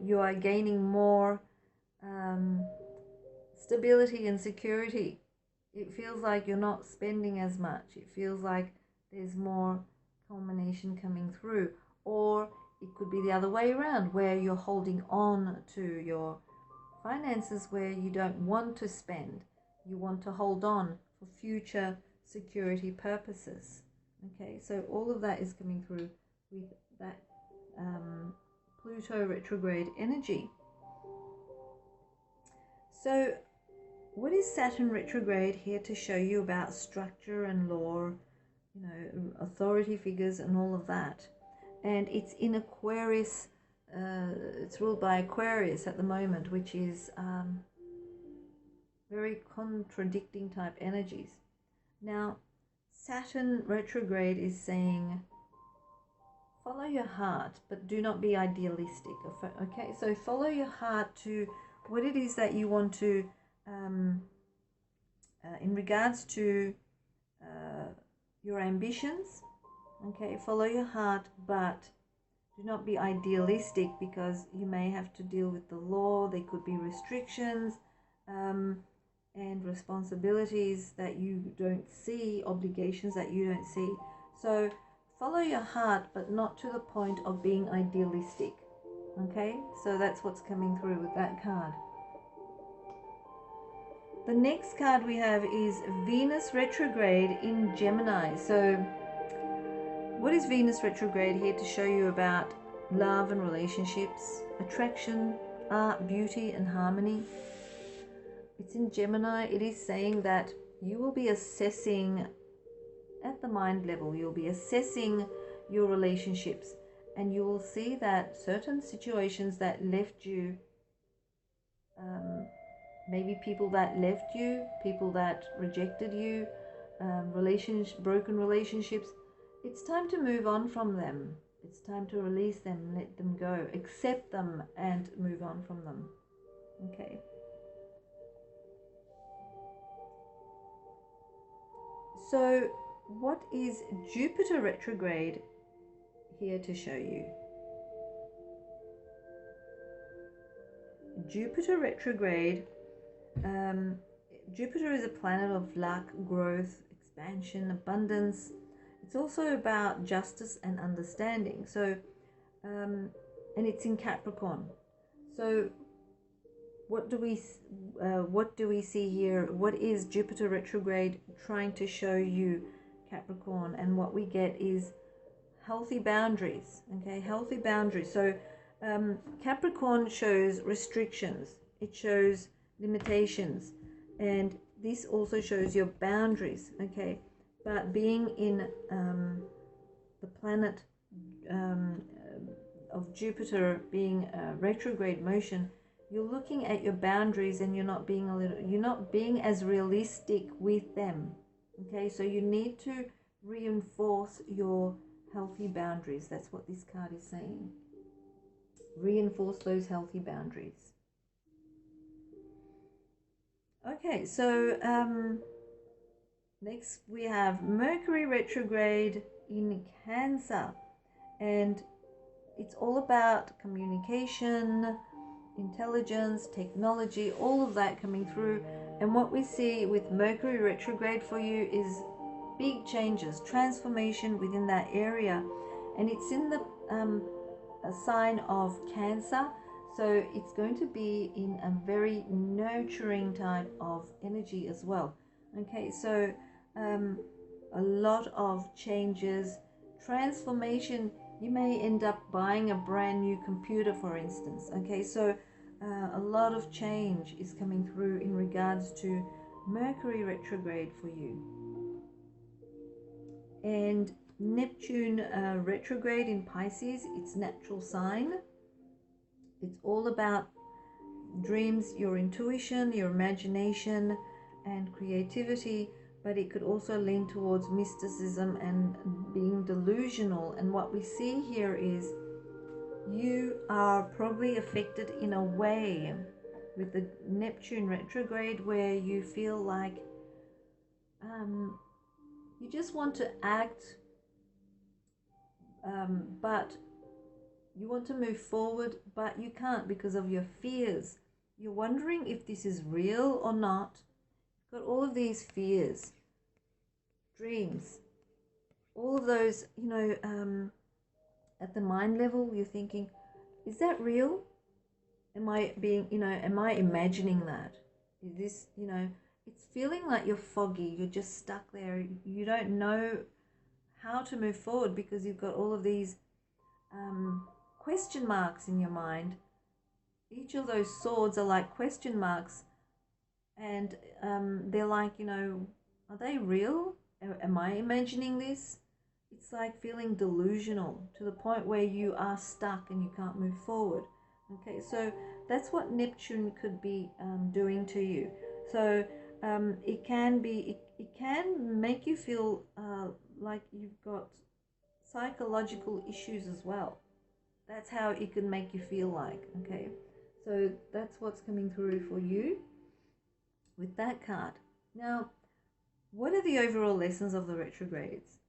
You are gaining more stability and security. It feels like you're not spending as much. It feels like there's more culmination coming through. Or it could be the other way around, where you're holding on to your finances, where you don't want to spend. You want to hold on for future security purposes. Okay, so all of that is coming through with that Pluto retrograde energy. So what is Saturn retrograde here to show you about? Structure and law, you know, authority figures and all of that. And it's in Aquarius. It's ruled by Aquarius at the moment, which is very contradicting type energies. Now, Saturn retrograde is saying, follow your heart, but do not be idealistic. Okay, so follow your heart to what it is that you want to, in regards to your ambitions. Okay, follow your heart, but do not be idealistic, because you may have to deal with the law. There could be restrictions and responsibilities that you don't see, obligations that you don't see. So follow your heart, but not to the point of being idealistic. Okay, so that's what's coming through with that card. The next card we have is Venus retrograde in Gemini. So what is Venus retrograde here to show you about? Love and relationships, attraction, art, beauty, and harmony. It's in Gemini. It is saying that you will be assessing at the mind level. You'll be assessing your relationships, and you will see that certain situations that left you, maybe people that left you, people that rejected you, broken relationships, it's time to move on from them. It's time to release them, let them go, accept them, and move on from them. Okay. So what is Jupiter retrograde here to show you? Jupiter retrograde, Jupiter is a planet of luck, growth, expansion, abundance. It's also about justice and understanding. So, and it's in Capricorn. So what do we see here? What is Jupiter retrograde trying to show you Capricorn, and what we get is healthy boundaries. Okay, healthy boundaries. So Capricorn shows restrictions, it shows limitations, and this also shows your boundaries. Okay, but being in the planet of Jupiter being retrograde motion, you're looking at your boundaries and you're not being as realistic with them. Okay, so you need to reinforce your healthy boundaries. That's what this card is saying. Reinforce those healthy boundaries. Okay, so next we have Mercury retrograde in Cancer, and it's all about communication, intelligence, technology, all of that coming through. And what we see with Mercury retrograde for you is big changes, transformation within that area, and it's in the a sign of Cancer, so it's going to be in a very nurturing type of energy as well. Okay, so a lot of changes, transformation. You may end up buying a brand new computer, for instance. Okay, so a lot of change is coming through in regards to Mercury retrograde for you. And Neptune retrograde in Pisces, its natural sign. It's all about dreams, your intuition, your imagination, and creativity, but it could also lean towards mysticism and being delusional. And what we see here is you are probably affected in a way with the Neptune retrograde where you feel like you just want to act, but you want to move forward, but you can't because of your fears. You're wondering if this is real or not. You've got all of these fears, dreams, all of those, you know, at the mind level, you're thinking, is that real? Am I being, you know, am I imagining that? Is this, you know, it's feeling like you're foggy, you're just stuck there. You don't know how to move forward because you've got all of these question marks in your mind. Each of those swords are like question marks, and they're like, you know, are they real? Am I imagining this? It's like feeling delusional to the point where you are stuck and you can't move forward. Okay, so that's what Neptune could be doing to you. So it can make you feel like you've got psychological issues as well. That's how it can make you feel like. Okay, so that's what's coming through for you with that card. Now, what are the overall lessons of the retrogrades?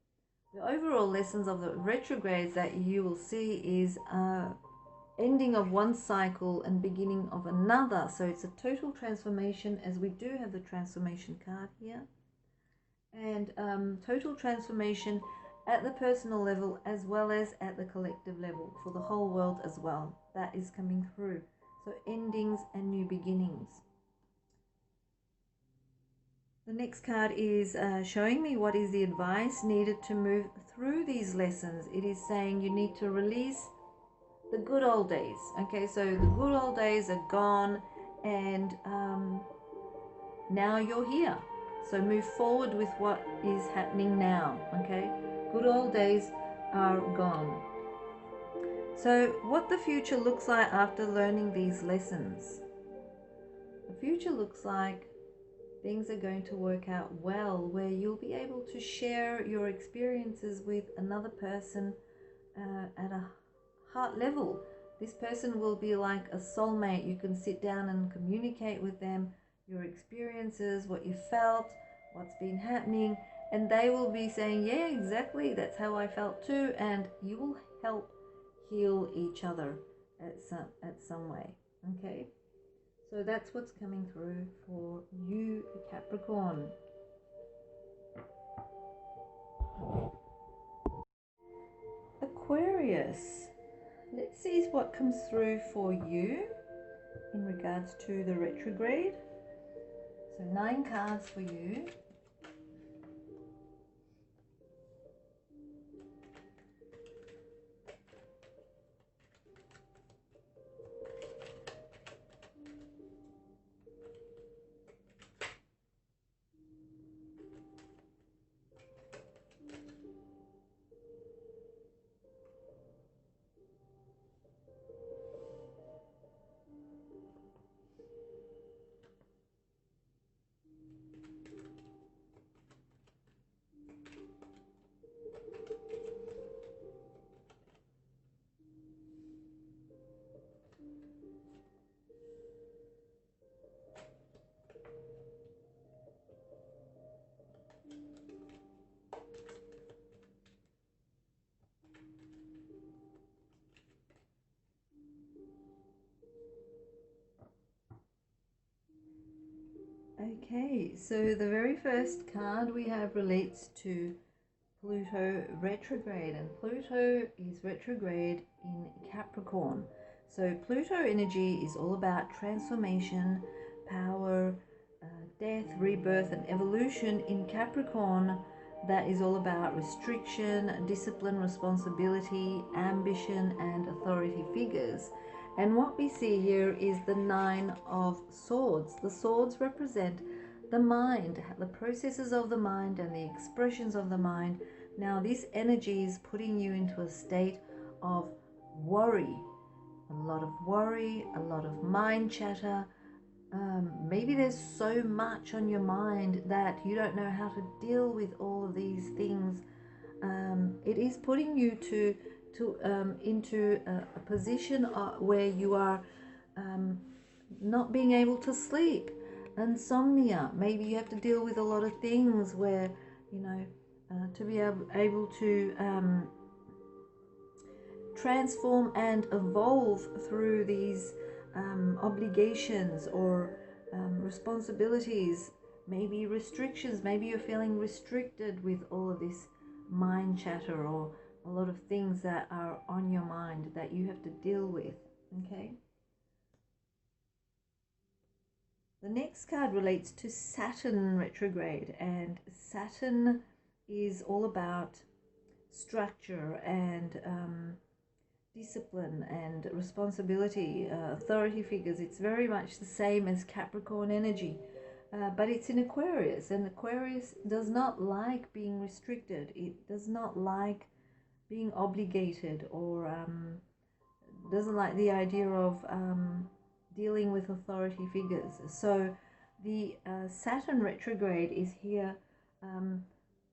The overall lessons of the retrogrades that you will see is ending of one cycle and beginning of another. So it's a total transformation, as we do have the transformation card here. And total transformation at the personal level as well as at the collective level for the whole world as well. That is coming through. So endings and new beginnings. The next card is showing me what is the advice needed to move through these lessons. It is saying you need to release the good old days. Okay, so the good old days are gone, and now you're here. So move forward with what is happening now. Okay, good old days are gone. So what the future looks like after learning these lessons. The future looks like things are going to work out well, where you'll be able to share your experiences with another person at a heart level. This person will be like a soulmate. You can sit down and communicate with them, your experiences, what you felt, what's been happening, and they will be saying, yeah, exactly, that's how I felt too, and you will help heal each other at some way. Okay, so that's what's coming through for you, Capricorn. Aquarius, let's see what comes through for you in regards to the retrograde. So 9 cards for you. Okay, so the very first card we have relates to Pluto retrograde, and Pluto is retrograde in Capricorn. So Pluto energy is all about transformation, power, death, rebirth, and evolution. In Capricorn, that is all about restriction, discipline, responsibility, ambition, and authority figures. And what we see here is the Nine of Swords. The swords represent the mind, the processes of the mind and the expressions of the mind. Now this energy is putting you into a state of worry, a lot of worry, a lot of mind chatter. Maybe there's so much on your mind that you don't know how to deal with all of these things. It is putting you into a position where you are not being able to sleep, insomnia. Maybe you have to deal with a lot of things where, you know, to be able to transform and evolve through these obligations or responsibilities, maybe restrictions. Maybe you're feeling restricted with all of this mind chatter or a lot of things that are on your mind that you have to deal with. Okay. The next card relates to Saturn retrograde, and Saturn is all about structure and discipline and responsibility, authority figures. It's very much the same as Capricorn energy, but it's in Aquarius, and Aquarius does not like being restricted. It does not like being obligated, or doesn't like the idea of dealing with authority figures. So the Saturn retrograde is here.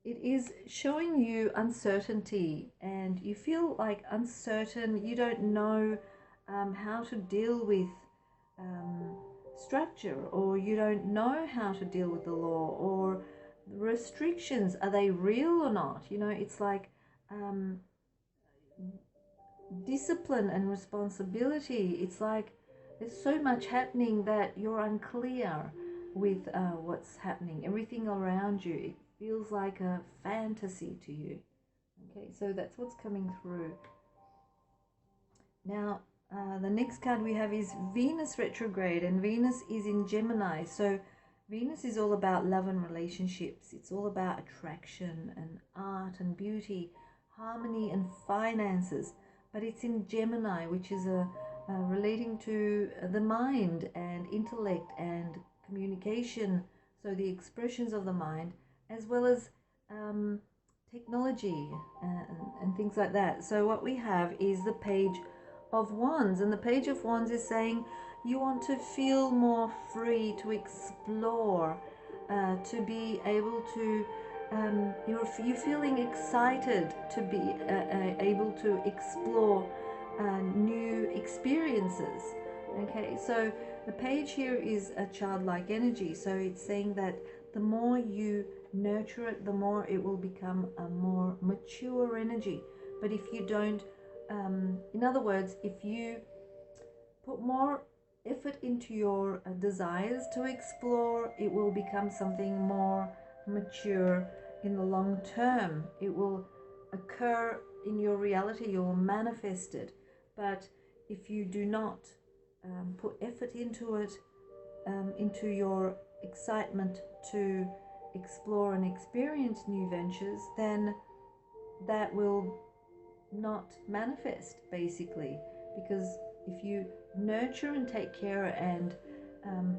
It is showing you uncertainty, and you feel like uncertain. You don't know how to deal with structure, or you don't know how to deal with the law or restrictions. Are they real or not? You know, it's like discipline and responsibility. It's like there's so much happening that you're unclear with what's happening. Everything around you, it feels like a fantasy to you. Okay, so that's what's coming through. Now, the next card we have is Venus retrograde, and Venus is in Gemini. So Venus is all about love and relationships. It's all about attraction and art and beauty, harmony and finances. But it's in Gemini, which is relating to the mind and intellect and communication. So the expressions of the mind, as well as technology and things like that. So what we have is the Page of Wands, and the Page of Wands is saying you want to feel more free to explore, to be able to you're feeling excited to be able to explore new experiences. Okay, so the page here is a childlike energy, so it's saying that the more you nurture it, the more it will become a more mature energy. But if you don't, in other words, if you put more effort into your desires to explore, it will become something more mature in the long term. It will occur in your reality, you will manifest it. But if you do not put effort into it, into your excitement to explore and experience new ventures, then that will not manifest, basically. Because if you nurture and take care and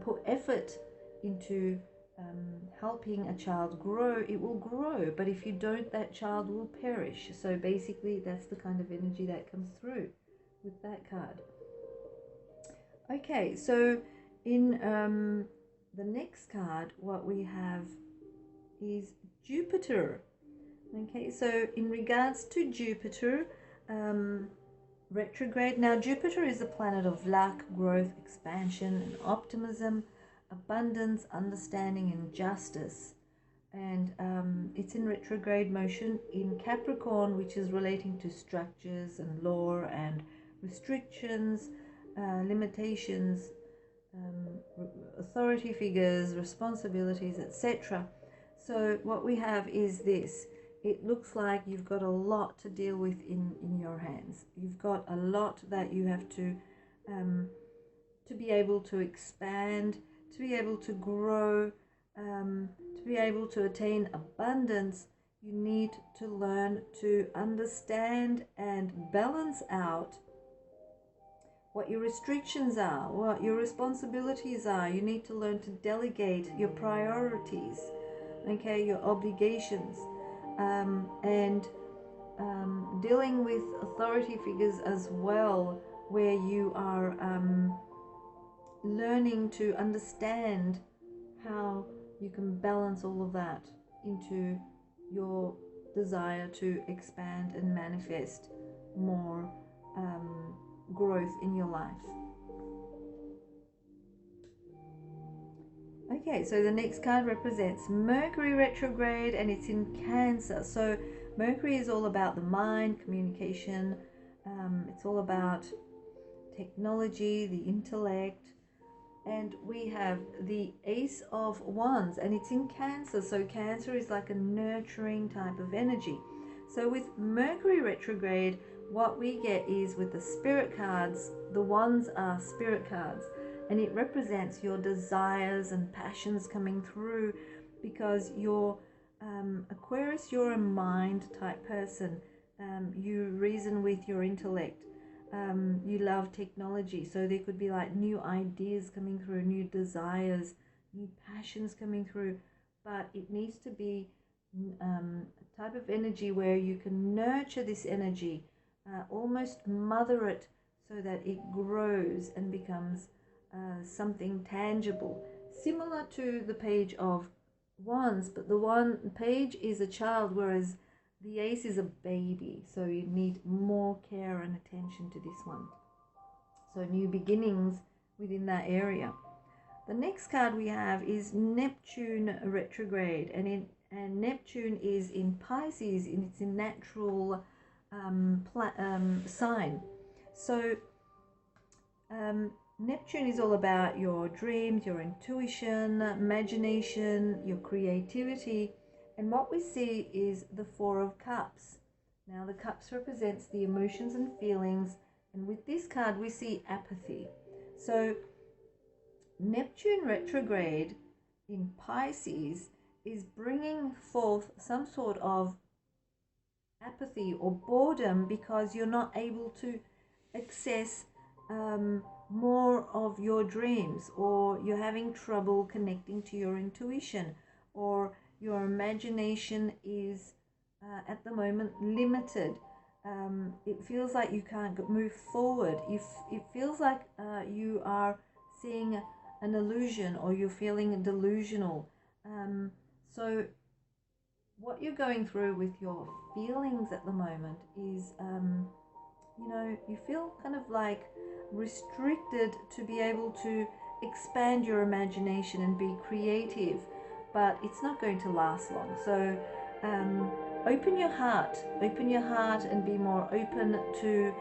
put effort into helping a child grow, it will grow. But if you don't, that child will perish. So basically that's the kind of energy that comes through with that card. Okay, so in the next card, what we have is Jupiter. Okay, so in regards to Jupiter retrograde, now Jupiter is a planet of luck, growth, expansion, and optimism, abundance, understanding, and justice. And it's in retrograde motion in Capricorn, which is relating to structures and law and restrictions, limitations, authority figures, responsibilities, etc. So what we have is this. It looks like you've got a lot to deal with in your hands. You've got a lot that you have to be able to expand, to be able to grow, to be able to attain abundance. You need to learn to understand and balance out what your restrictions are, what your responsibilities are. You need to learn to delegate your priorities, okay, your obligations, and dealing with authority figures as well, where you are learning to understand how you can balance all of that into your desire to expand and manifest more growth in your life. Okay, so the next card represents Mercury retrograde, and it's in Cancer. So Mercury is all about the mind, communication. It's all about technology, the intellect. And we have the Ace of Wands, and it's in Cancer. So Cancer is like a nurturing type of energy. So with Mercury retrograde, what we get is, with the spirit cards, the wands are spirit cards, and it represents your desires and passions coming through, because you're Aquarius, you're a mind type person. You reason with your intellect. You love technology, so there could be like new ideas coming through, new desires, new passions coming through, but it needs to be a type of energy where you can nurture this energy, almost mother it, so that it grows and becomes something tangible, similar to the Page of Wands, but the one page is a child, whereas the Ace is a baby, so you need more care and attention to this one. So new beginnings within that area. The next card we have is Neptune retrograde, and Neptune is in Pisces, and it's a natural sign. So Neptune is all about your dreams, your intuition, imagination, your creativity. And what we see is the Four of Cups. Now the cups represents the emotions and feelings, and with this card we see apathy. So Neptune retrograde in Pisces is bringing forth some sort of apathy or boredom, because you're not able to access more of your dreams, or you're having trouble connecting to your intuition, or your imagination is at the moment limited. It feels like you can't move forward. It feels like you are seeing an illusion, or you're feeling delusional. So what you're going through with your feelings at the moment is, you feel kind of like restricted to be able to expand your imagination and be creative, but it's not going to last long. So open your heart and be more open to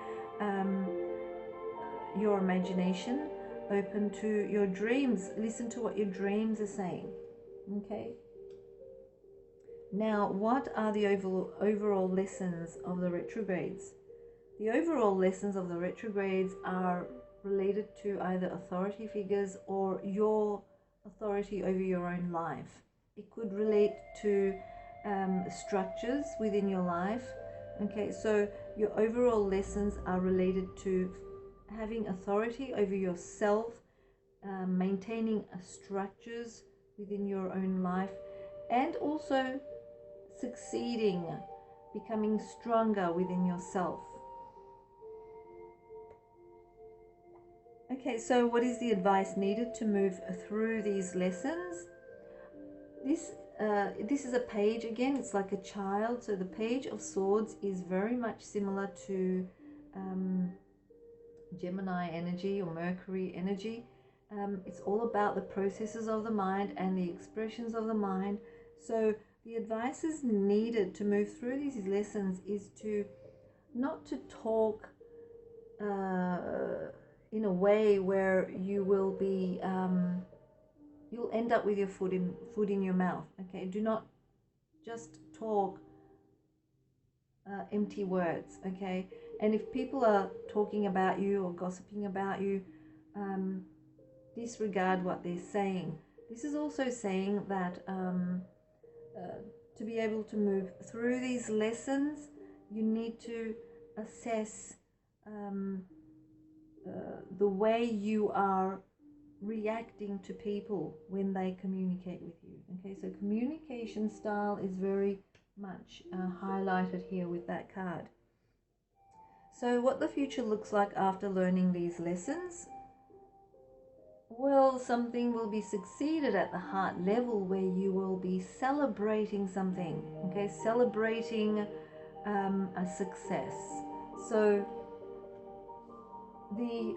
your imagination, open to your dreams. Listen to what your dreams are saying. Okay, now what are the overall lessons of the retrogrades? The overall lessons of the retrogrades are related to either authority figures or your authority over your own life. It could relate to structures within your life. Okay, so your overall lessons are related to having authority over yourself, maintaining structures within your own life, and also succeeding, becoming stronger within yourself. Okay, so what is the advice needed to move through these lessons? This is a page, again, it's like a child. So the Page of Swords is very much similar to Gemini energy or Mercury energy. It's all about the processes of the mind and the expressions of the mind. So the advice is needed to move through these lessons is to not to talk in a way where you will be, you'll end up with your foot in your mouth. Okay, do not just talk empty words. Okay, and if people are talking about you or gossiping about you, disregard what they're saying. This is also saying that to be able to move through these lessons, you need to assess the way you are reacting to people when they communicate with you. Okay, so communication style is very much highlighted here with that card. So what the future looks like after learning these lessons? Well, something will be succeeded at the heart level where you will be celebrating something, okay, celebrating a success. So the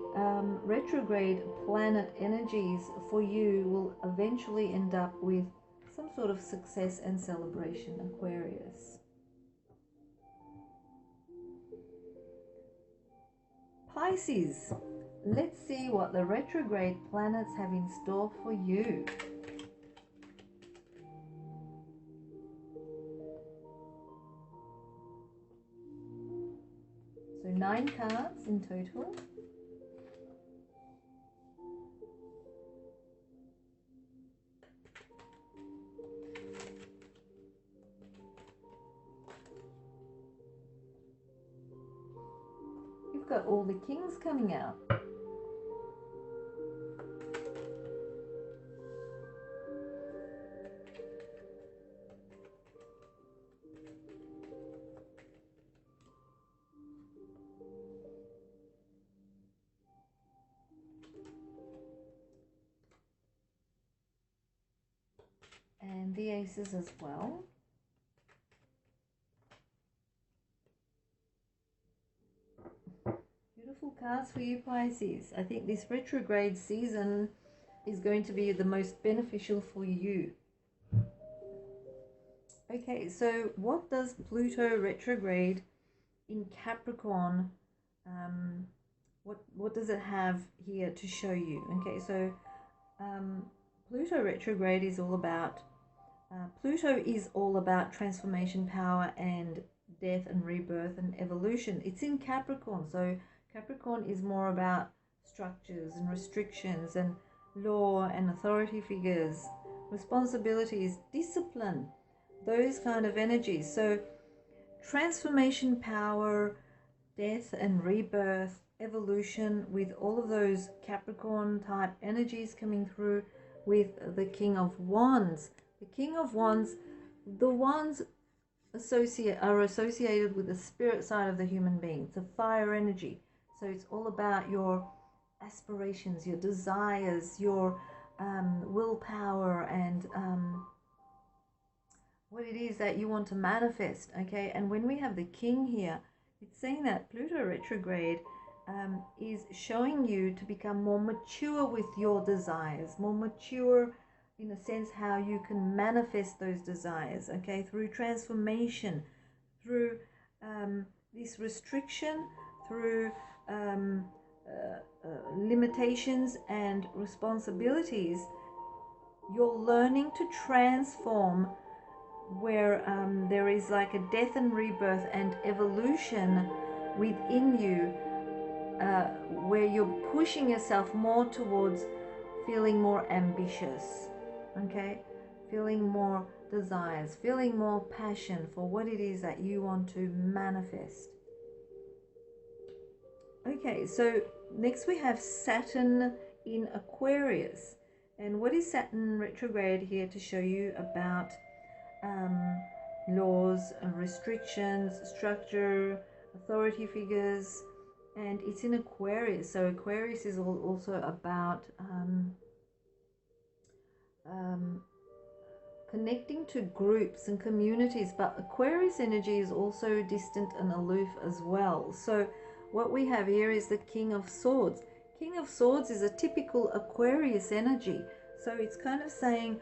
retrograde planet energies for you will eventually end up with some sort of success and celebration, Aquarius. Pisces. Let's see what the retrograde planets have in store for you. So 9 cards in total. You've got all the kings coming out. And the aces as well. Beautiful cards for you, Pisces. I think this retrograde season is going to be the most beneficial for you. Okay, so what does Pluto retrograde in Capricorn, what does it have here to show you? Okay, so Pluto retrograde is all about, Pluto is all about transformation, power, and death and rebirth and evolution. It's in Capricorn, so Capricorn is more about structures and restrictions and law and authority figures, responsibilities, discipline, those kind of energies. So transformation, power, death and rebirth, evolution, with all of those Capricorn type energies coming through with the King of Wands. The King of Wands, the wands are associated with the spirit side of the human being. It's a fire energy. So it's all about your aspirations, your desires, your willpower, and what it is that you want to manifest. Okay, and when we have the King here, it's saying that Pluto retrograde is showing you to become more mature with your desires, more mature in a sense how you can manifest those desires, okay, through transformation, through this restriction, through limitations and responsibilities. You're learning to transform where there is like a death and rebirth and evolution within you, where you're pushing yourself more towards feeling more ambitious, okay, feeling more desires, feeling more passion for what it is that you want to manifest. Okay, so next we have Saturn in Aquarius. And what is Saturn retrograde here to show you about laws and restrictions, structure, authority figures? And it's in Aquarius. So Aquarius is also about connecting to groups and communities, but Aquarius energy is also distant and aloof as well. So what we have here is the King of Swords. King of Swords is a typical Aquarius energy. So it's kind of saying,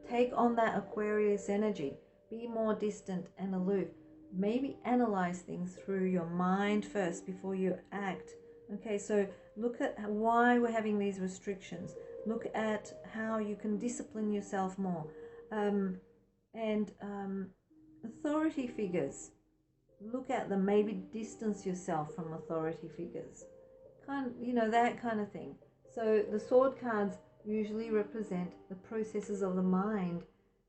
take on that Aquarius energy. Be more distant and aloof. Maybe analyze things through your mind first before you act. Okay, so look at why we're having these restrictions. Look at how you can discipline yourself more. And authority figures, look at them, maybe distance yourself from authority figures. That kind of thing. So the sword cards usually represent the processes of the mind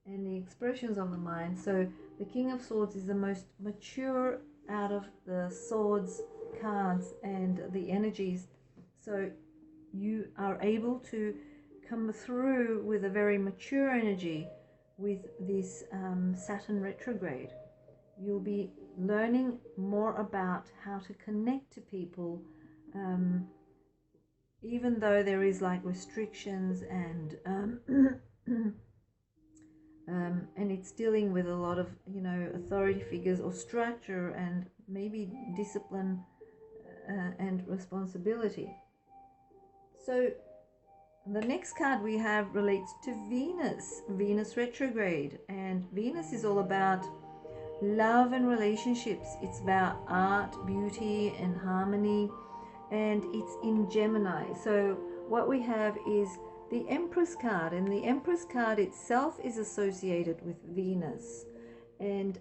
and the expressions of the mind. So the King of Swords is the most mature out of the swords cards and the energies. So you are able to come through with a very mature energy with this Saturn retrograde. You'll be learning more about how to connect to people, even though there is like restrictions and and it's dealing with a lot of authority figures or structure and maybe discipline and responsibility. So the next card we have relates to Venus retrograde, and Venus is all about love and relationships. It's about art, beauty and harmony, and it's in Gemini. So what we have is the Empress card, and the Empress card itself is associated with Venus, and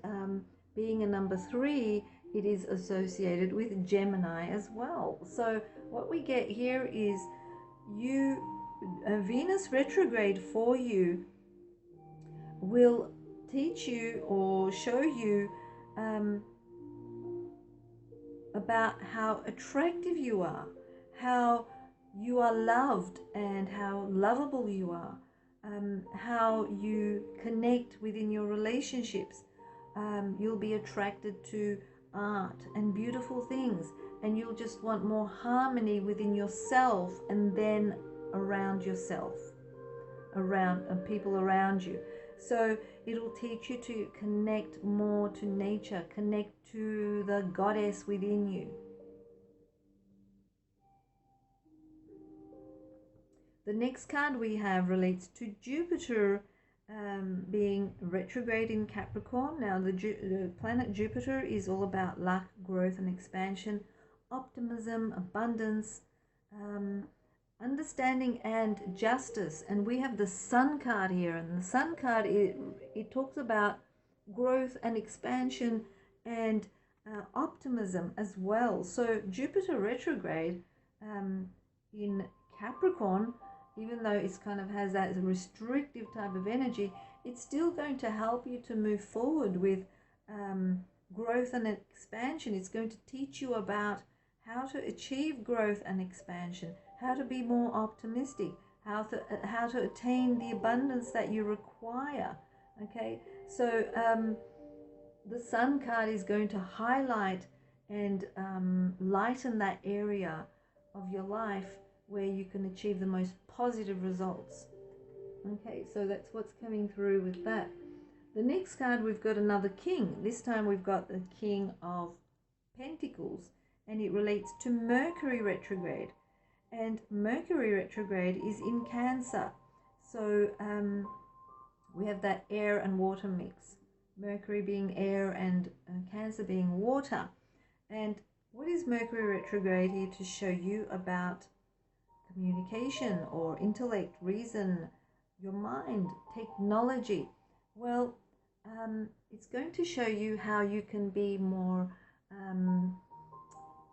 being a number 3, it is associated with Gemini as well. So what we get here is Venus retrograde for you will teach you or show you about how attractive you are, how you are loved and how lovable you are, how you connect within your relationships. You'll be attracted to art and beautiful things, and you'll just want more harmony within yourself and then around yourself, around people around you. So it'll teach you to connect more to nature, connect to the goddess within you. The next card we have relates to Jupiter being retrograde in Capricorn. Now the planet Jupiter is all about luck, growth and expansion, optimism, abundance, understanding and justice. And we have the Sun card here, and the Sun card, it talks about growth and expansion and optimism as well. So Jupiter retrograde in Capricorn, even though it's kind of has that restrictive type of energy, it's still going to help you to move forward with growth and expansion. It's going to teach you about how to achieve growth and expansion, how to be more optimistic, how to attain the abundance that you require. Okay, so the Sun card is going to highlight and lighten that area of your life where you can achieve the most positive results. Okay, so that's what's coming through with that. The next card, we've got another king. This time we've got the King of Pentacles, and it relates to Mercury retrograde. And Mercury retrograde is in Cancer. So we have that air and water mix. Mercury being air and Cancer being water. And what is Mercury retrograde here to show you about? Communication or intellect, reason, your mind, technology. Well, it's going to show you how you can be more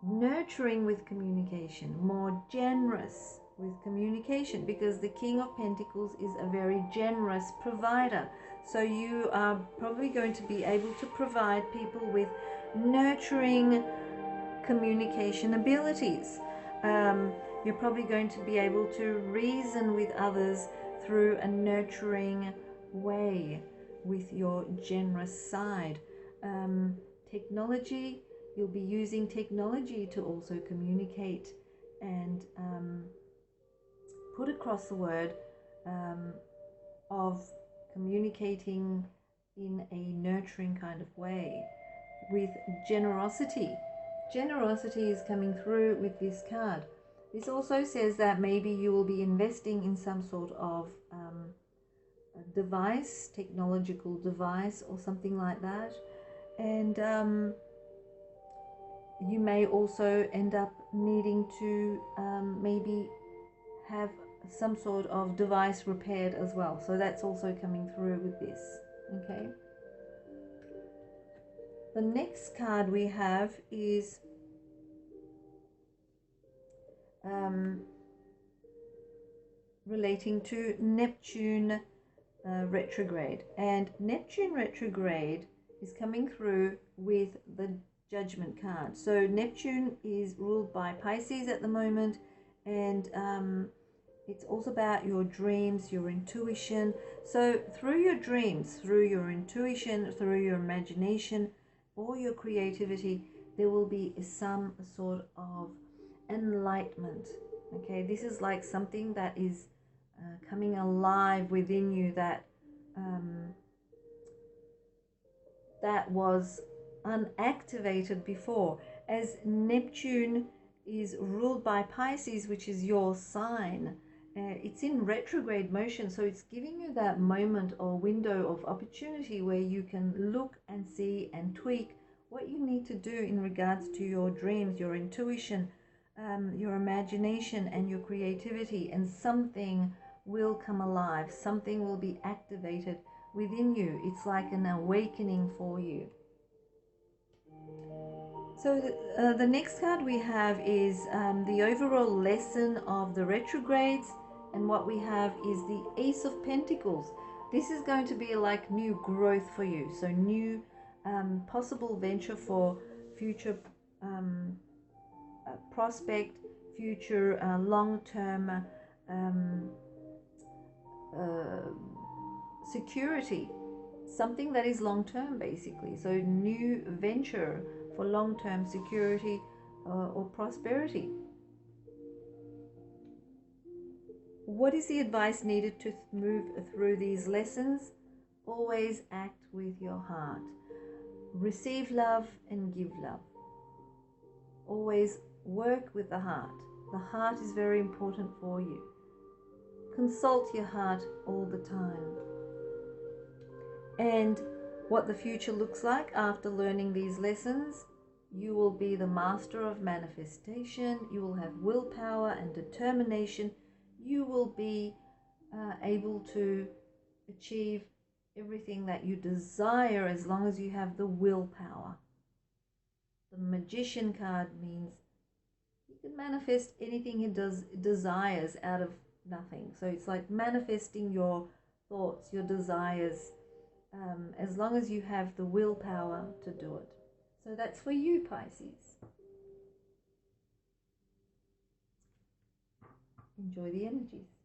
nurturing with communication, more generous with communication, because the King of Pentacles is a very generous provider. So you are probably going to be able to provide people with nurturing communication abilities. You're probably going to be able to reason with others through a nurturing way with your generous side. Technology, you'll be using technology to also communicate and put across the word of communicating in a nurturing kind of way. With generosity, generosity is coming through with this card. This also says that maybe you will be investing in some sort of a device, technological device or something like that. And you may also end up needing to maybe have some sort of device repaired as well. So that's also coming through with this. Okay. The next card we have is relating to Neptune retrograde. And Neptune retrograde is coming through with the Judgment card. So Neptune is ruled by Pisces at the moment, and it's also about your dreams, your intuition. So through your dreams, through your intuition, through your imagination, or your creativity, there will be some sort of enlightenment. Okay, this is like something that is coming alive within you, that that was unactivated before. As Neptune is ruled by Pisces, which is your sign, it's in retrograde motion, so it's giving you that moment or window of opportunity where you can look and see and tweak what you need to do in regards to your dreams, your intuition, your imagination and your creativity, and something will come alive, something will be activated within you. It's like an awakening for you. So the next card we have is the overall lesson of the retrogrades, and what we have is the Ace of Pentacles. This is going to be like new growth for you, so new possible venture for future prospect, future long-term security, something that is long-term basically. So new venture for long-term security or prosperity. What is the advice needed to move through these lessons? Always act with your heart. Receive love and give love. Always work with the heart. The heart is very important for you. Consult your heart all the time. And what the future looks like after learning these lessons, you will be the master of manifestation. You will have willpower and determination. You will be able to achieve everything that you desire as long as you have the willpower. The Magician card means you can manifest anything he desires out of nothing. So it's like manifesting your thoughts, your desires, as long as you have the willpower to do it. So that's for you, Pisces. Enjoy the energies.